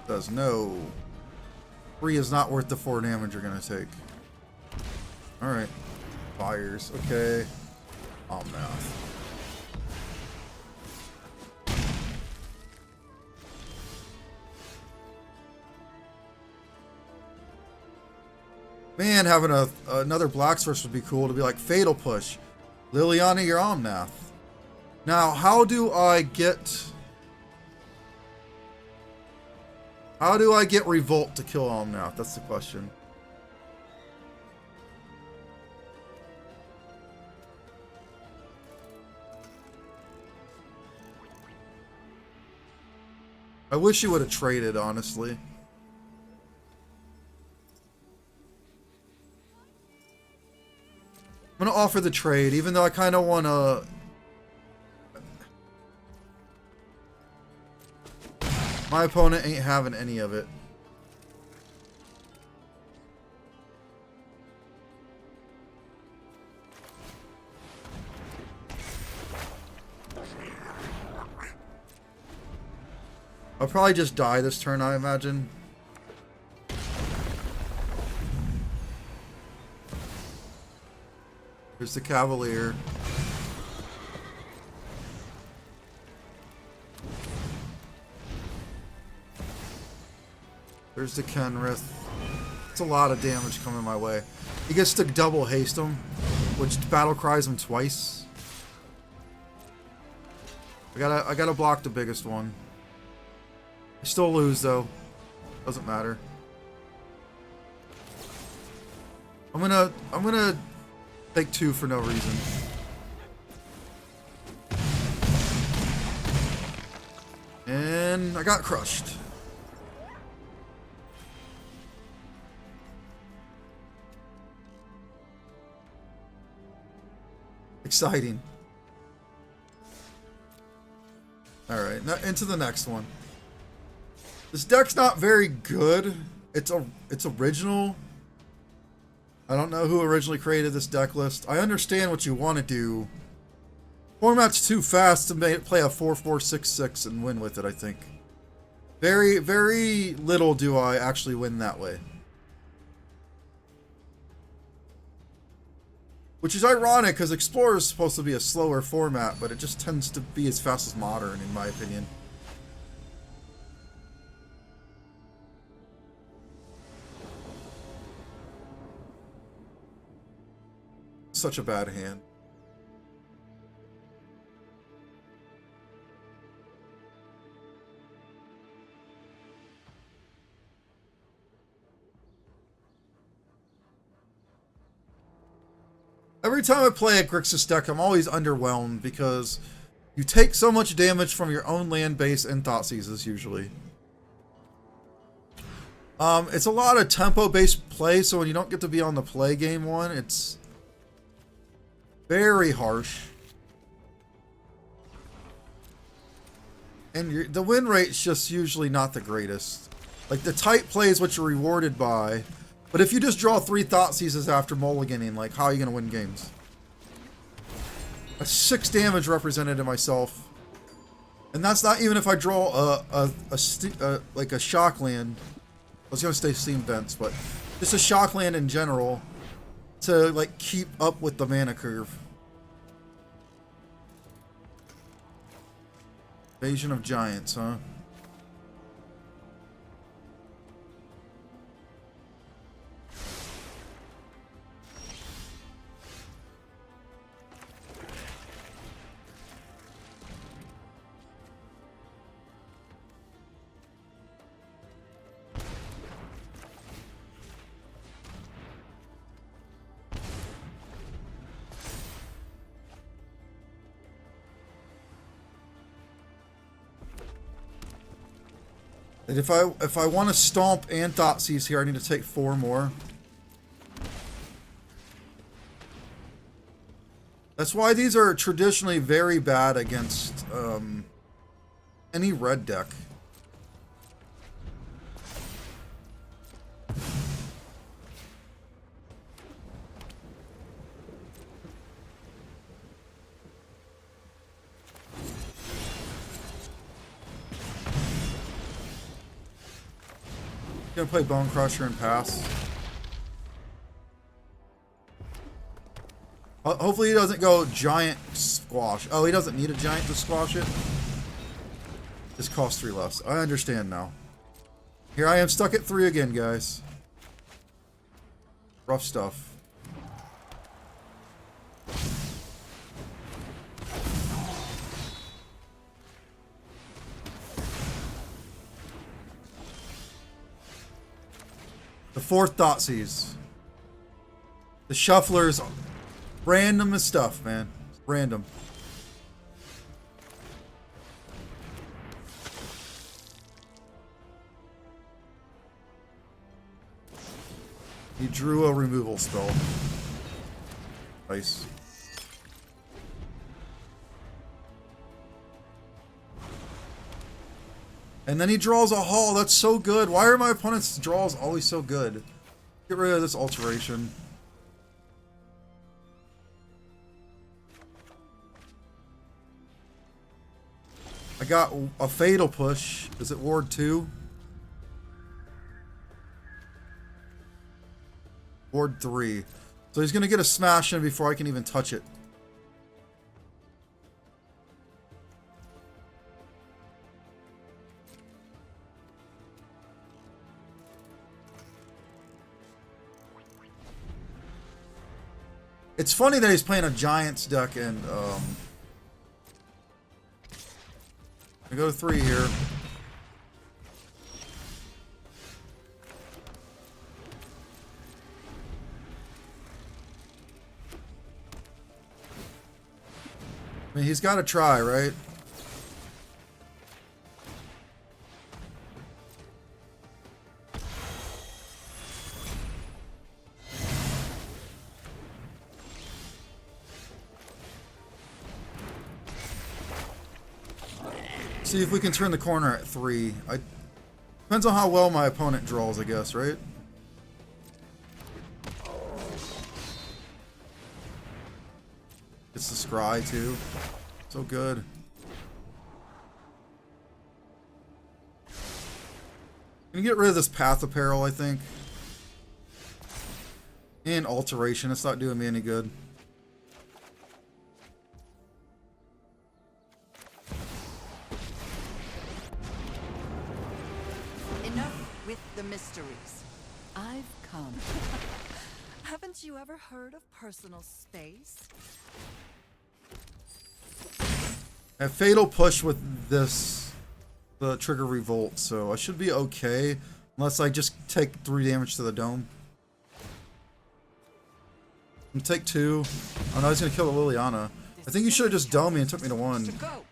Does no. 3 is not worth the 4 damage you're going to take. Alright. Fires. Okay. Oh, math. Man, having another Black Source would be cool to be like Fatal Push. Liliana, you're on math. Now, how do I get Revolt to kill Omnath? That's the question. I wish you would have traded, honestly. I'm gonna offer the trade, even though I kind of want to. My opponent ain't having any of it. I'll probably just die this turn, I imagine. Here's the Cavalier. There's the Kenrith. It's a lot of damage coming my way. He gets to double haste him, which battle cries him twice. I gotta block the biggest one. I still lose though. Doesn't matter. I'm gonna take 2 for no reason. And I got crushed. Exciting. Alright, now into the next one. This deck's not very good. It's original. I don't know who originally created this deck list. I understand what you want to do. Format's too fast to play a 4-4-6-6 and win with it, I think. Very, very little do I actually win that way. Which is ironic, because Explorer is supposed to be a slower format, but it just tends to be as fast as Modern, in my opinion. Such a bad hand. Every time I play a Grixis deck, I'm always underwhelmed because you take so much damage from your own land base and Thoughtseizes usually. It's a lot of tempo-based play, so when you don't get to be on the play game one, it's very harsh. And the win rate's just usually not the greatest. Like, the tight play is what you're rewarded by. But if you just draw 3 Thoughtseizes after mulliganing, like, how are you going to win games? That's 6 damage represented in myself. And that's not even if I draw like a shock land. I was going to say Steam Vents, but just a shock land in general to, like, keep up with the mana curve. Invasion of Giants, huh? And if I want to stomp and Thoughtseize here, I need to take 4 more. That's why these are traditionally very bad against any red deck. Gonna play Bone Crusher and pass. Hopefully he doesn't go Giant Squash. Oh, he doesn't need a Giant to squash it. This costs 3 less. I understand now. Here I am stuck at 3 again, guys. Rough stuff. The 4th Thoughtseize. The Shuffler's random as stuff, man. Random. He drew a removal spell. Nice. And then he draws a haul. That's so good. Why are my opponent's draws always so good? Get rid of this alteration. I got a fatal push. Is it ward 2? Ward 3. So he's going to get a smash in before I can even touch it. It's funny that he's playing a Giants deck and I go to 3 here. I mean, he's got to try, right? See if we can turn the corner at 3. Depends on how well my opponent draws, I guess, right? It's the scry too. So good. Gonna get rid of this Path of Peril, I think. And Alteration. It's not doing me any good. Enough with the mysteries. I've come. Haven't you ever heard of personal space? I have Fatal Push with this, the trigger Revolt, so I should be okay. Unless I just take 3 damage to the dome. I'm gonna take 2. Oh no, he's gonna kill the Liliana. I think he should have just domed me and took me to 1. To go.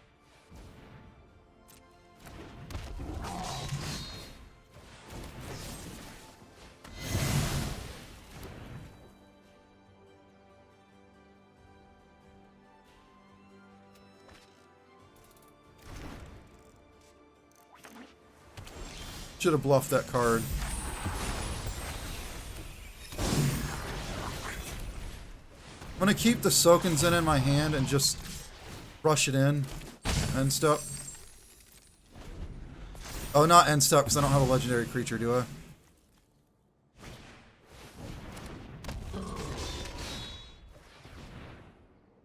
Should have bluffed that card. I'm gonna keep the Soken's in my hand and just rush it in. End step. Oh, not end step because I don't have a legendary creature, do I?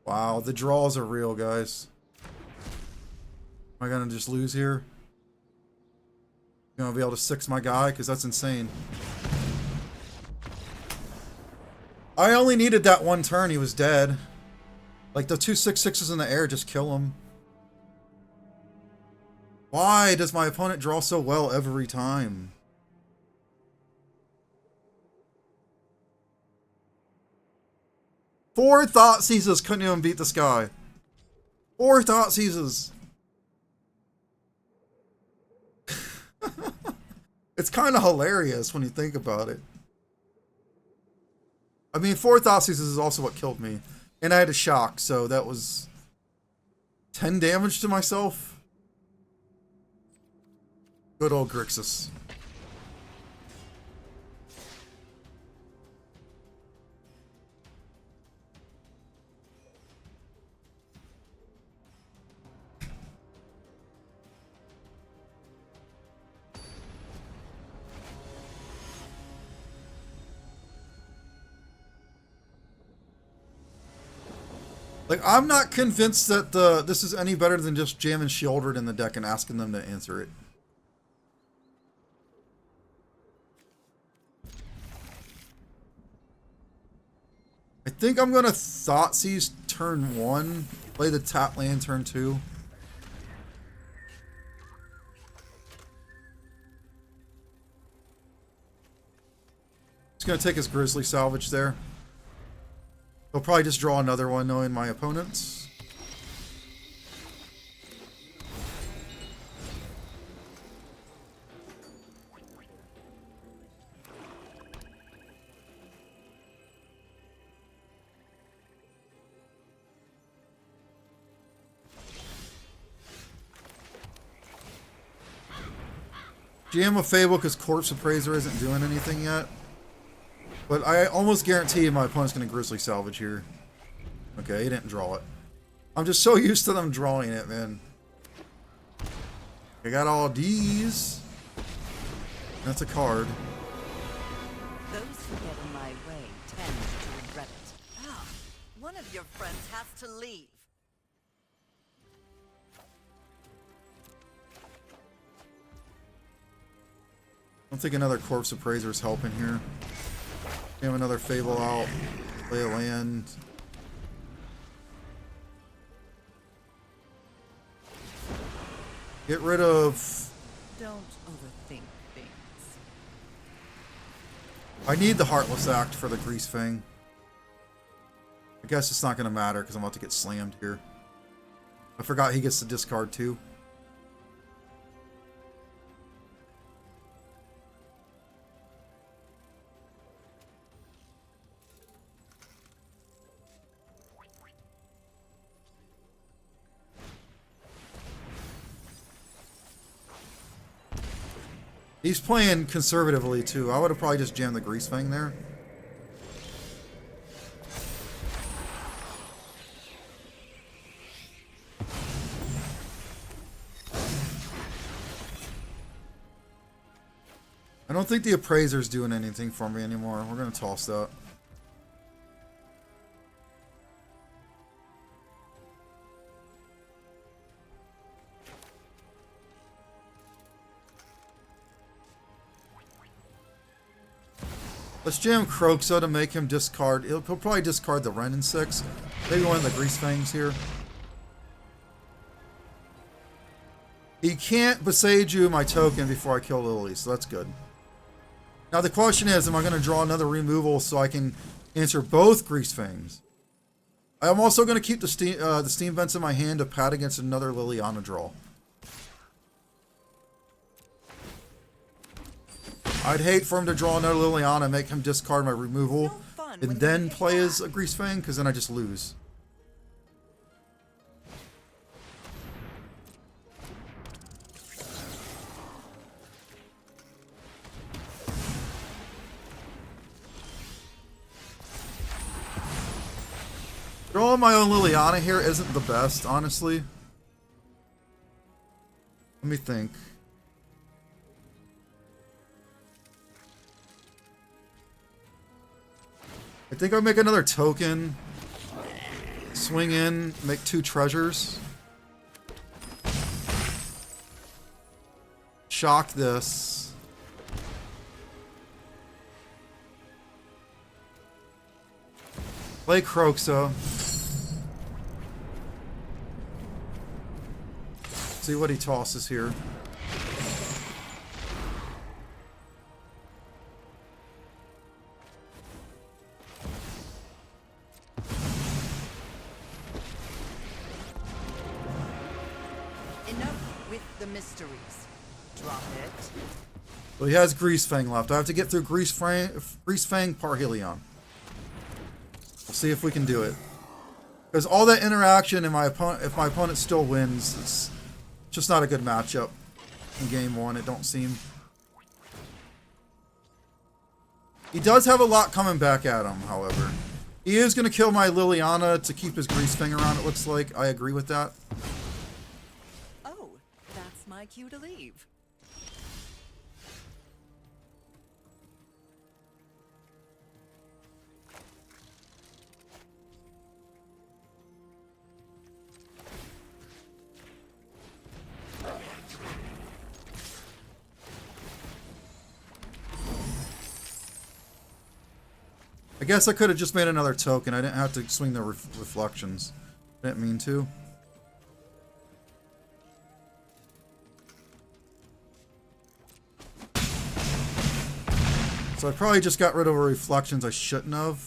Wow, the draws are real, guys. Am I gonna just lose here? Gonna be able to 6 my guy? Because that's insane. I only needed that 1 turn, he was dead. Like, the 2 6/6s in the air just kill him. Why does my opponent draw so well every time? Four Thought Seizes couldn't even beat this guy. 4 Thought Seizes. It's kind of hilarious when you think about it. I mean, 4 Thought Seizes is also what killed me. And I had a shock, so that was 10 damage to myself. Good old Grixis. Like, I'm not convinced that this is any better than just jamming Shieldred in the deck and asking them to answer it. I think I'm gonna Thoughtseize turn 1, play the tap land turn 2. He's gonna take his Grizzly Salvage there. He'll probably just draw another one knowing my opponents. Jam a Fable because Corpse Appraiser isn't doing anything yet. But I almost guarantee my opponent's going to Grizzly Salvage here. Okay, he didn't draw it. I'm just so used to them drawing it, man. I got all D's. That's a card. Those who get in my way tend to regret it. Ah, one of your friends has to leave. I don't think another Corpse Appraiser is helping here. We have another Fable out. Play a land. Get rid of... Don't overthink things. I need the Heartless Act for the Grease Fang. I guess it's not going to matter because I'm about to get slammed here. I forgot he gets to discard too. He's playing conservatively too. I would have probably just jammed the Grease Fang there. I don't think the Appraiser's doing anything for me anymore. We're going to toss that. Let's jam Croxa to make him discard. He'll probably discard the Ren in 6. Maybe one of the Grease Fangs here. He can't Beseiju my token before I kill Lily, so that's good. Now the question is, am I going to draw another removal so I can answer both Grease Fangs? I'm also going to keep the Steam Vents in my hand to pad against another Liliana draw. I'd hate for him to draw another Liliana and make him discard my removal and then play as a Grease Fang, because then I just lose. Drawing my own Liliana here isn't the best, honestly. Let me think. I think I'll make another token. Swing in, make 2 treasures. Shock this. Play Croxa. See what he tosses here. Enough with the mysteries. Drop it. So he has Grease Fang left. I have to get through Grease Fang, Parhelion. We'll see if we can do it. Because all that interaction, and if my opponent still wins, it's just not a good matchup in game 1. It don't seem. He does have a lot coming back at him, however. He is going to kill my Liliana to keep his Grease Fang around, it looks like. I agree with that. Oh, that's my cue to leave. I guess I could have just made another token. I didn't have to swing the reflections. I didn't mean to. So I probably just got rid of reflections I shouldn't have.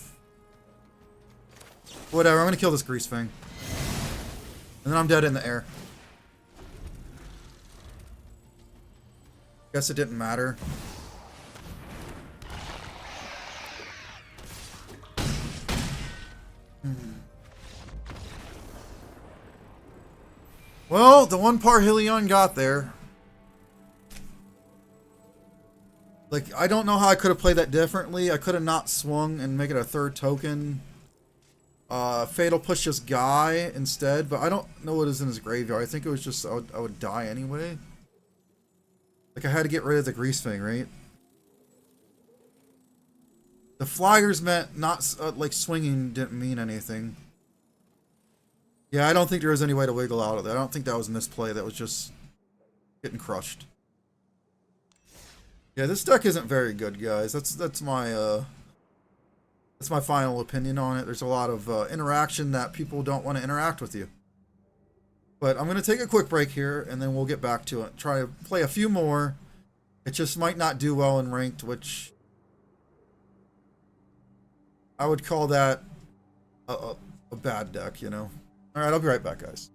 Whatever, I'm going to kill this Grease Fang. And then I'm dead in the air. Guess it didn't matter. Well, the one Parhelion got there. Like, I don't know how I could have played that differently. I could have not swung and make it a third token. Fatal push this guy instead, but I don't know what is in his graveyard. I think it was just I would die anyway. Like, I had to get rid of the grease thing, right? The flyers meant not, like, swinging didn't mean anything. Yeah, I don't think there was any way to wiggle out of that. I don't think that was a misplay. That was just getting crushed. Yeah, this deck isn't very good, guys. That's my final opinion on it. There's a lot of interaction that people don't want to interact with you. But I'm going to take a quick break here, and then we'll get back to it. Try to play a few more. It just might not do well in ranked, which I would call that a bad deck, you know. All right, I'll be right back, guys.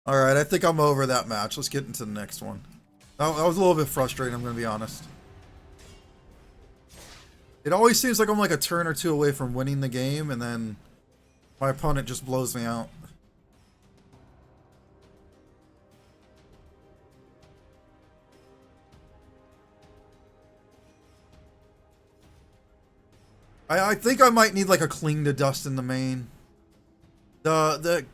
All right, I think I'm over that match. Let's get into the next one. That was a little bit frustrating, I'm going to be honest. It always seems like I'm like a turn or two away from winning the game, and then my opponent just blows me out. I think I might need like a cling to dust in the main. The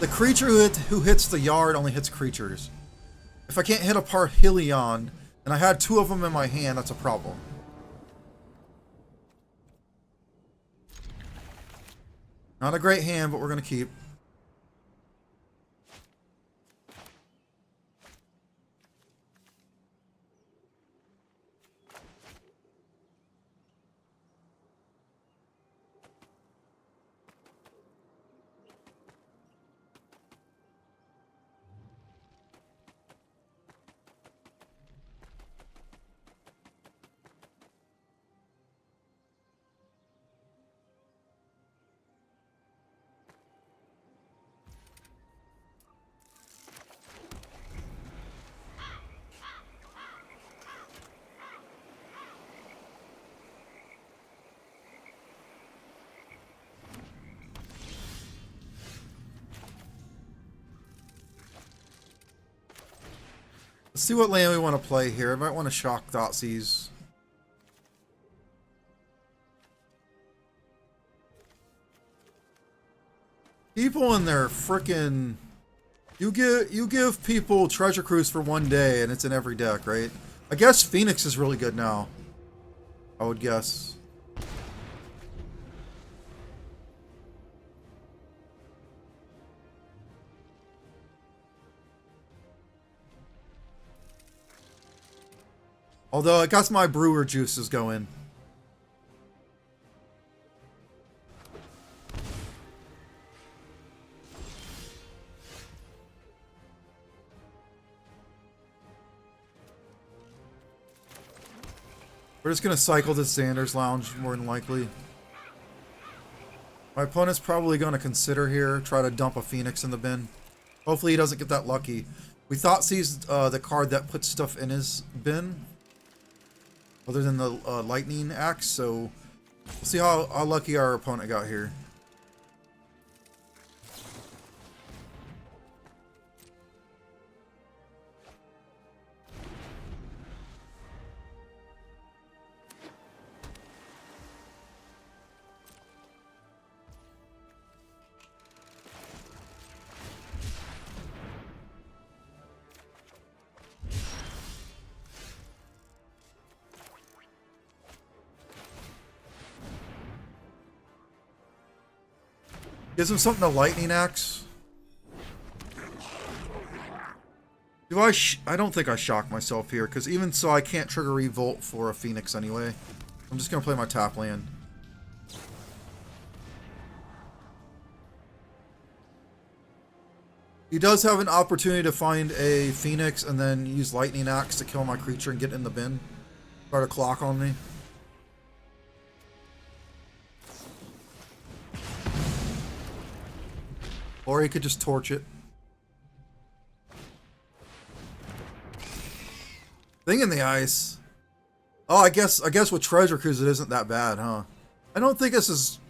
creature who hits the yard only hits creatures. If I can't hit a Parhelion, and I had two of them in my hand, that's a problem. Not a great hand, but we're going to keep. Let's see what land we want to play here. I might want to shock Thoughtseize. People in their frickin'... You give people Treasure Cruise for one day and it's in every deck, right? I guess Phoenix is really good now. I would guess. Although I guess my brewer juices going. We're just going to cycle to Xander's Lounge, more than likely. My opponent's probably going to consider here, try to dump a Phoenix in the bin. Hopefully he doesn't get that lucky. We Thoughtseize the card that puts stuff in his bin, other than the Lightning Axe, so we'll see how lucky our opponent got here. Gives him something to Lightning Axe. Do I don't think I shock myself here, because even so I can't trigger Revolt for a Phoenix anyway. I'm just going to play my top land. He does have an opportunity to find a Phoenix and then use Lightning Axe to kill my creature and get in the bin. Start a clock on me. Or he could just torch it. Thing in the ice. Oh, I guess with Treasure Cruise it isn't that bad, huh? I don't think this is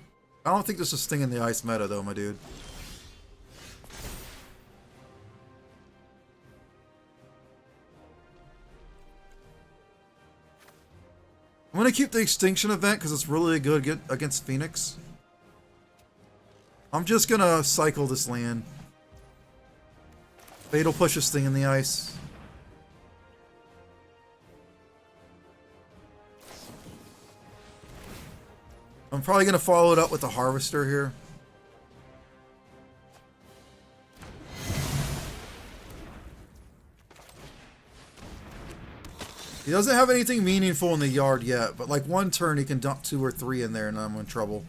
Thing in the Ice meta though, my dude. I'm gonna keep the Extinction event because it's really good against Phoenix. I'm just gonna cycle this land. Fatal Push this Thing in the Ice. I'm probably gonna follow it up with a Harvester here. He doesn't have anything meaningful in the yard yet, but like one turn he can dump 2 or 3 in there and I'm in trouble.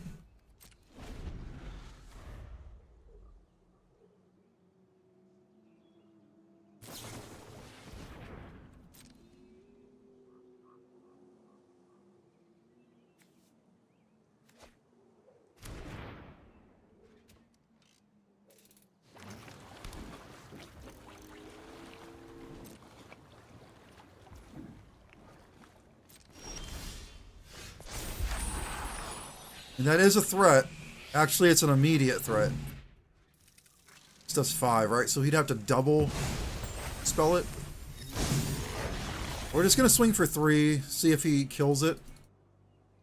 And that is a threat. Actually, it's an immediate threat. This does 5, right? So he'd have to double spell it. We're just going to swing for 3, see if he kills it.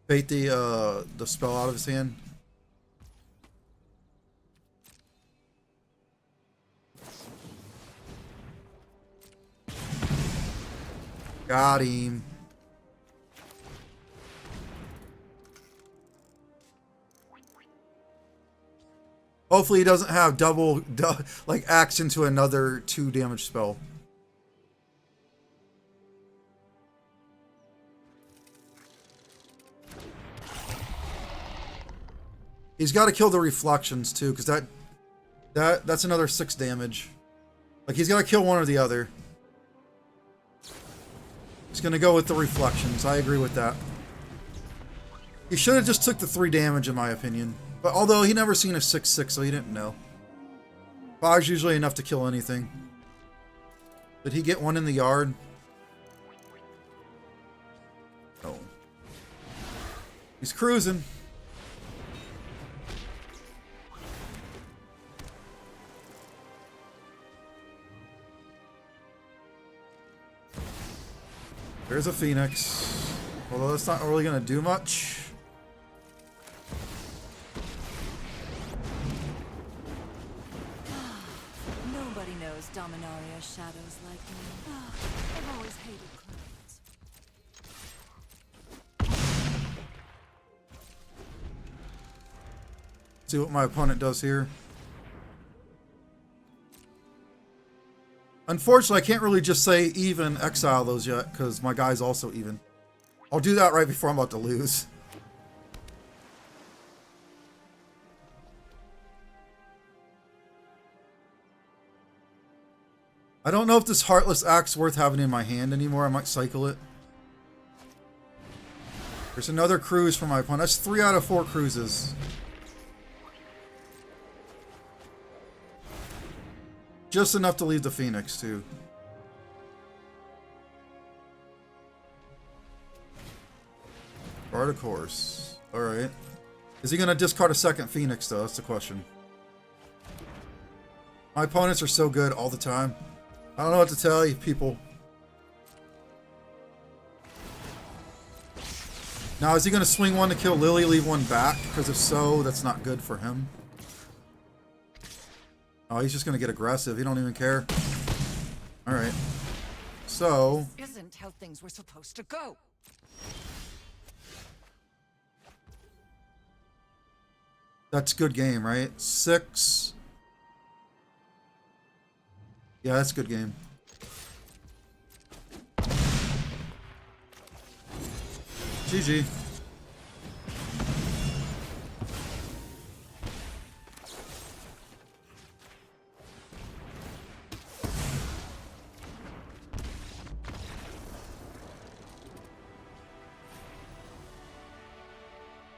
Bait the spell out of his hand. Got him. Hopefully he doesn't have like axe into another 2 damage spell. He's got to kill the reflections too, because that's another 6 damage. Like he's got to kill one or the other. He's gonna go with the reflections. I agree with that. He should have just took the 3 damage in my opinion. But although he never seen a 6/6, so he didn't know. 5's usually enough to kill anything. Did he get one in the yard? No. He's cruising. There's a Phoenix. Although that's not really gonna do much. Nobody knows Dominaria's shadows like me. I've always hated clowns. See what my opponent does here. Unfortunately, I can't really just say even exile those yet, because my guy's also even. I'll do that right before I'm about to lose. I don't know if this Heartless Axe's worth having in my hand anymore. I might cycle it. There's another cruise for my opponent. That's 3 out of 4 cruises. Just enough to leave the Phoenix, too. Guard a course. Alright. Is he going to discard a second Phoenix, though? That's the question. My opponents are so good all the time. I don't know what to tell you, people. Now, is he going to swing one to kill Lily, leave one back? Because if so, that's not good for him. Oh, he's just going to get aggressive. He don't even care. Alright. So... This isn't how things were supposed to go. That's good game, right? 6. Yeah, that's a good game. GG.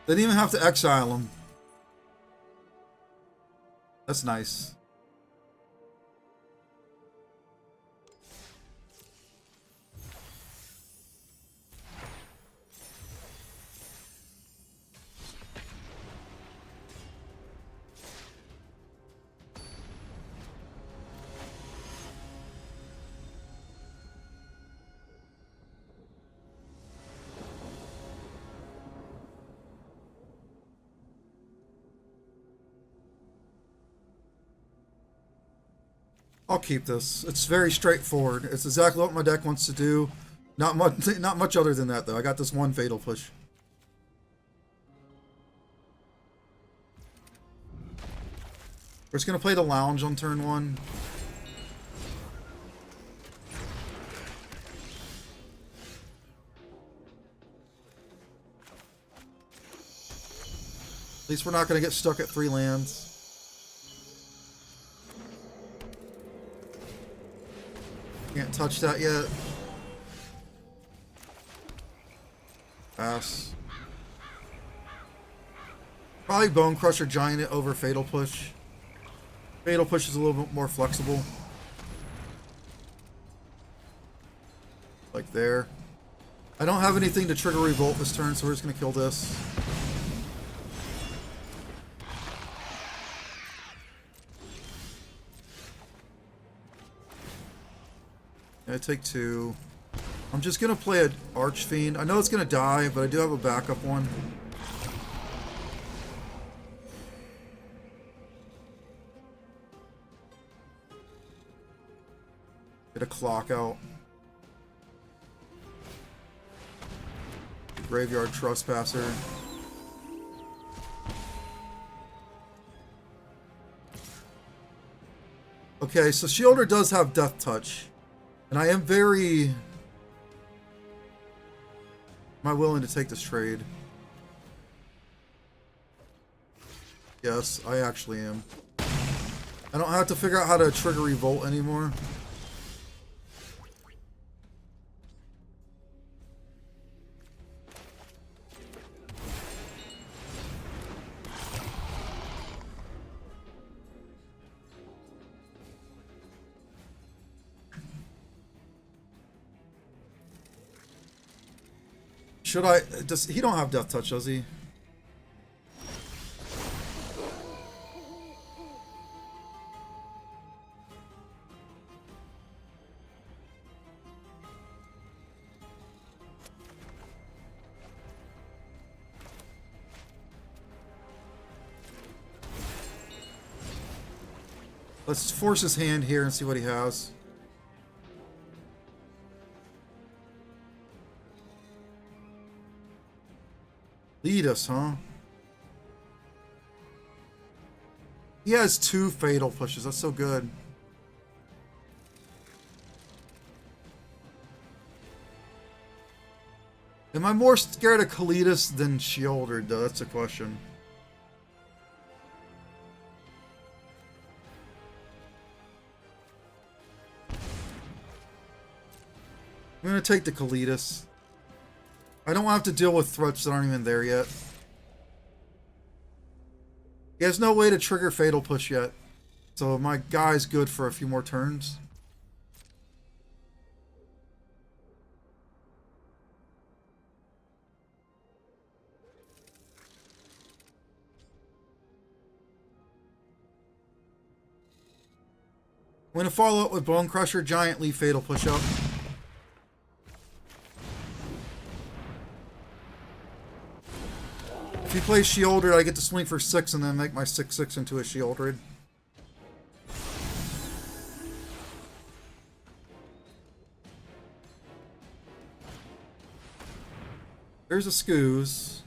Didn't even have to exile him. That's nice. I'll keep this. It's very straightforward. It's exactly what my deck wants to do. Not much other than that, though. I got this one Fatal Push. We're just going to play the Lounge on turn 1. At least we're not going to get stuck at 3 lands. Can't touch that yet. Pass. Probably Bone Crusher Giant it over Fatal Push. Fatal Push is a little bit more flexible. Like there. I don't have anything to trigger Revolt this turn, so we're just going to kill this. I take 2. I'm just going to play an Archfiend. I know it's going to die, but I do have a backup one. Get a clock out. Graveyard Trespasser. Okay, so Shielder does have Death Touch. And I am very... Am I willing to take this trade? Yes, I actually am. I don't have to figure out how to trigger Revolt anymore. Should I... Does he don't have Death Touch, does he? Let's force his hand here and see what he has. Lead us, huh? He has 2 fatal pushes. That's so good. Am I more scared of Kalidas than Sheoldred, though? That's the question. I'm going to take the Kalidas. I don't have to deal with threats that aren't even there yet. He has no way to trigger Fatal Push yet. So my guy's good for a few more turns. I'm going to follow up with Bone Crusher, Giant Leaf, Fatal Push up. If he plays Sheoldred, I get to swing for 6 and then make my 6/6 into a Sheoldred. There's a Scooz.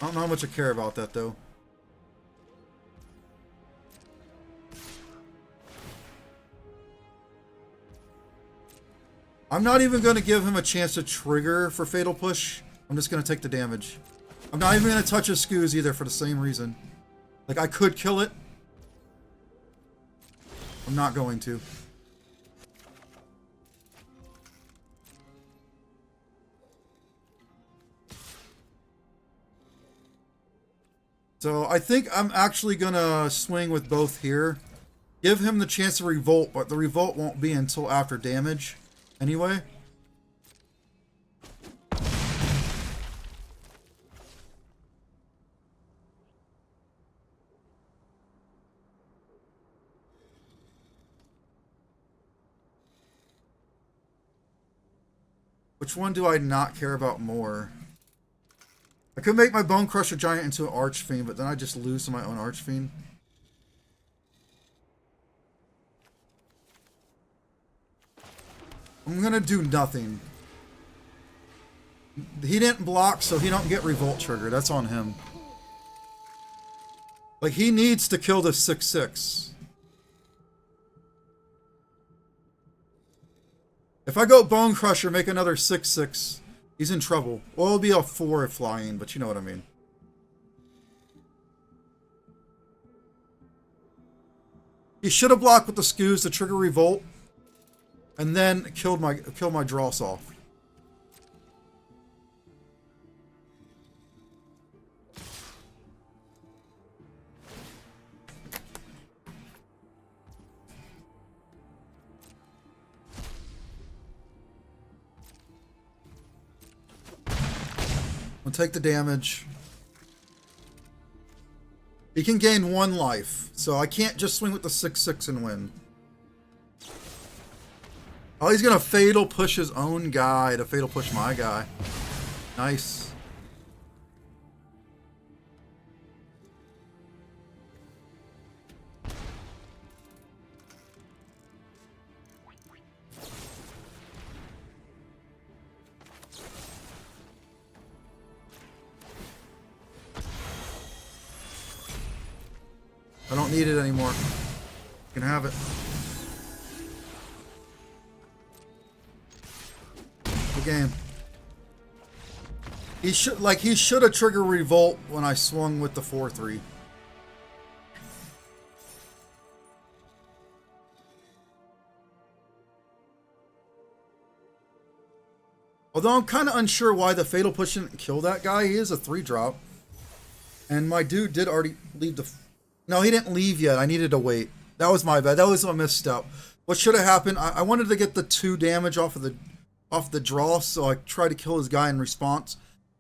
I don't know how much I care about that, though. I'm not even going to give him a chance to trigger for Fatal Push. I'm just going to take the damage. I'm not even going to touch his Scooz either for the same reason. Like, I could kill it. I'm not going to. So, I think I'm actually going to swing with both here. Give him the chance to revolt, but the revolt won't be until after damage. Anyway. Which one do I not care about more? I could make my Bone Crusher Giant into an Archfiend, but then I just lose to my own Archfiend. I'm gonna do nothing. He didn't block, so he don't get Revolt triggered. That's on him. Like, he needs to kill the 6/6. If I go Bone Crusher, make another 6/6, he's in trouble. Well, it'll be a 4 flying, but you know what I mean. He should have blocked with the Scooz to trigger Revolt. And then killed my Dross off. I'll take the damage. He can gain 1 life, so I can't just swing with the 6/6 and win. Oh, he's gonna Fatal Push his own guy to Fatal Push my guy. Nice. I don't need it anymore. You can have it. Game. He should have triggered Revolt when I swung with the 4/3. Although I'm kind of unsure why the Fatal Push didn't kill that guy. He is a 3-drop. And my dude did already leave the... No, he didn't leave yet. I needed to wait. That was my bad. That was a misstep. What should have happened, I wanted to get the 2 damage off the draw, so I tried to kill his guy in response.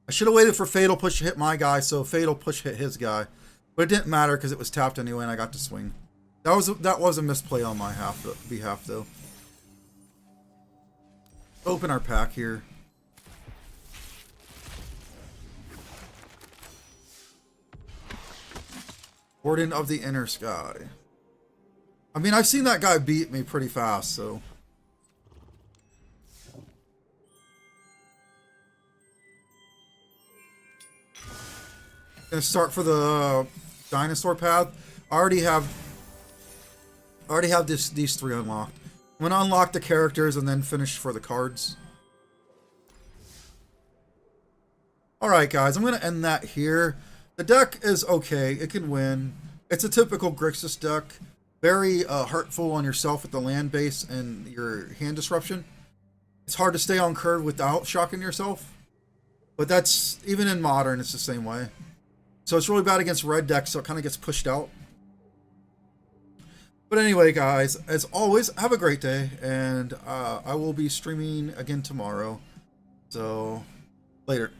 I should have waited for Fatal Push to hit my guy, so Fatal Push hit his guy. But it didn't matter because it was tapped anyway and I got to swing. That was a misplay on my behalf, though. Open our pack here. Warden of the Inner Sky. I mean, I've seen that guy beat me pretty fast, so. Gonna start for the dinosaur path. I already have these 3 unlocked. I'm gonna unlock the characters and then finish for the cards. Alright guys, I'm gonna end that here. The deck is okay, it can win. It's a typical Grixis deck. Very hurtful on yourself with the land base and your hand disruption. It's hard to stay on curve without shocking yourself. But that's, even in Modern, it's the same way. So it's really bad against red decks, so it kind of gets pushed out. But anyway, guys, as always, have a great day. And I will be streaming again tomorrow. So, later.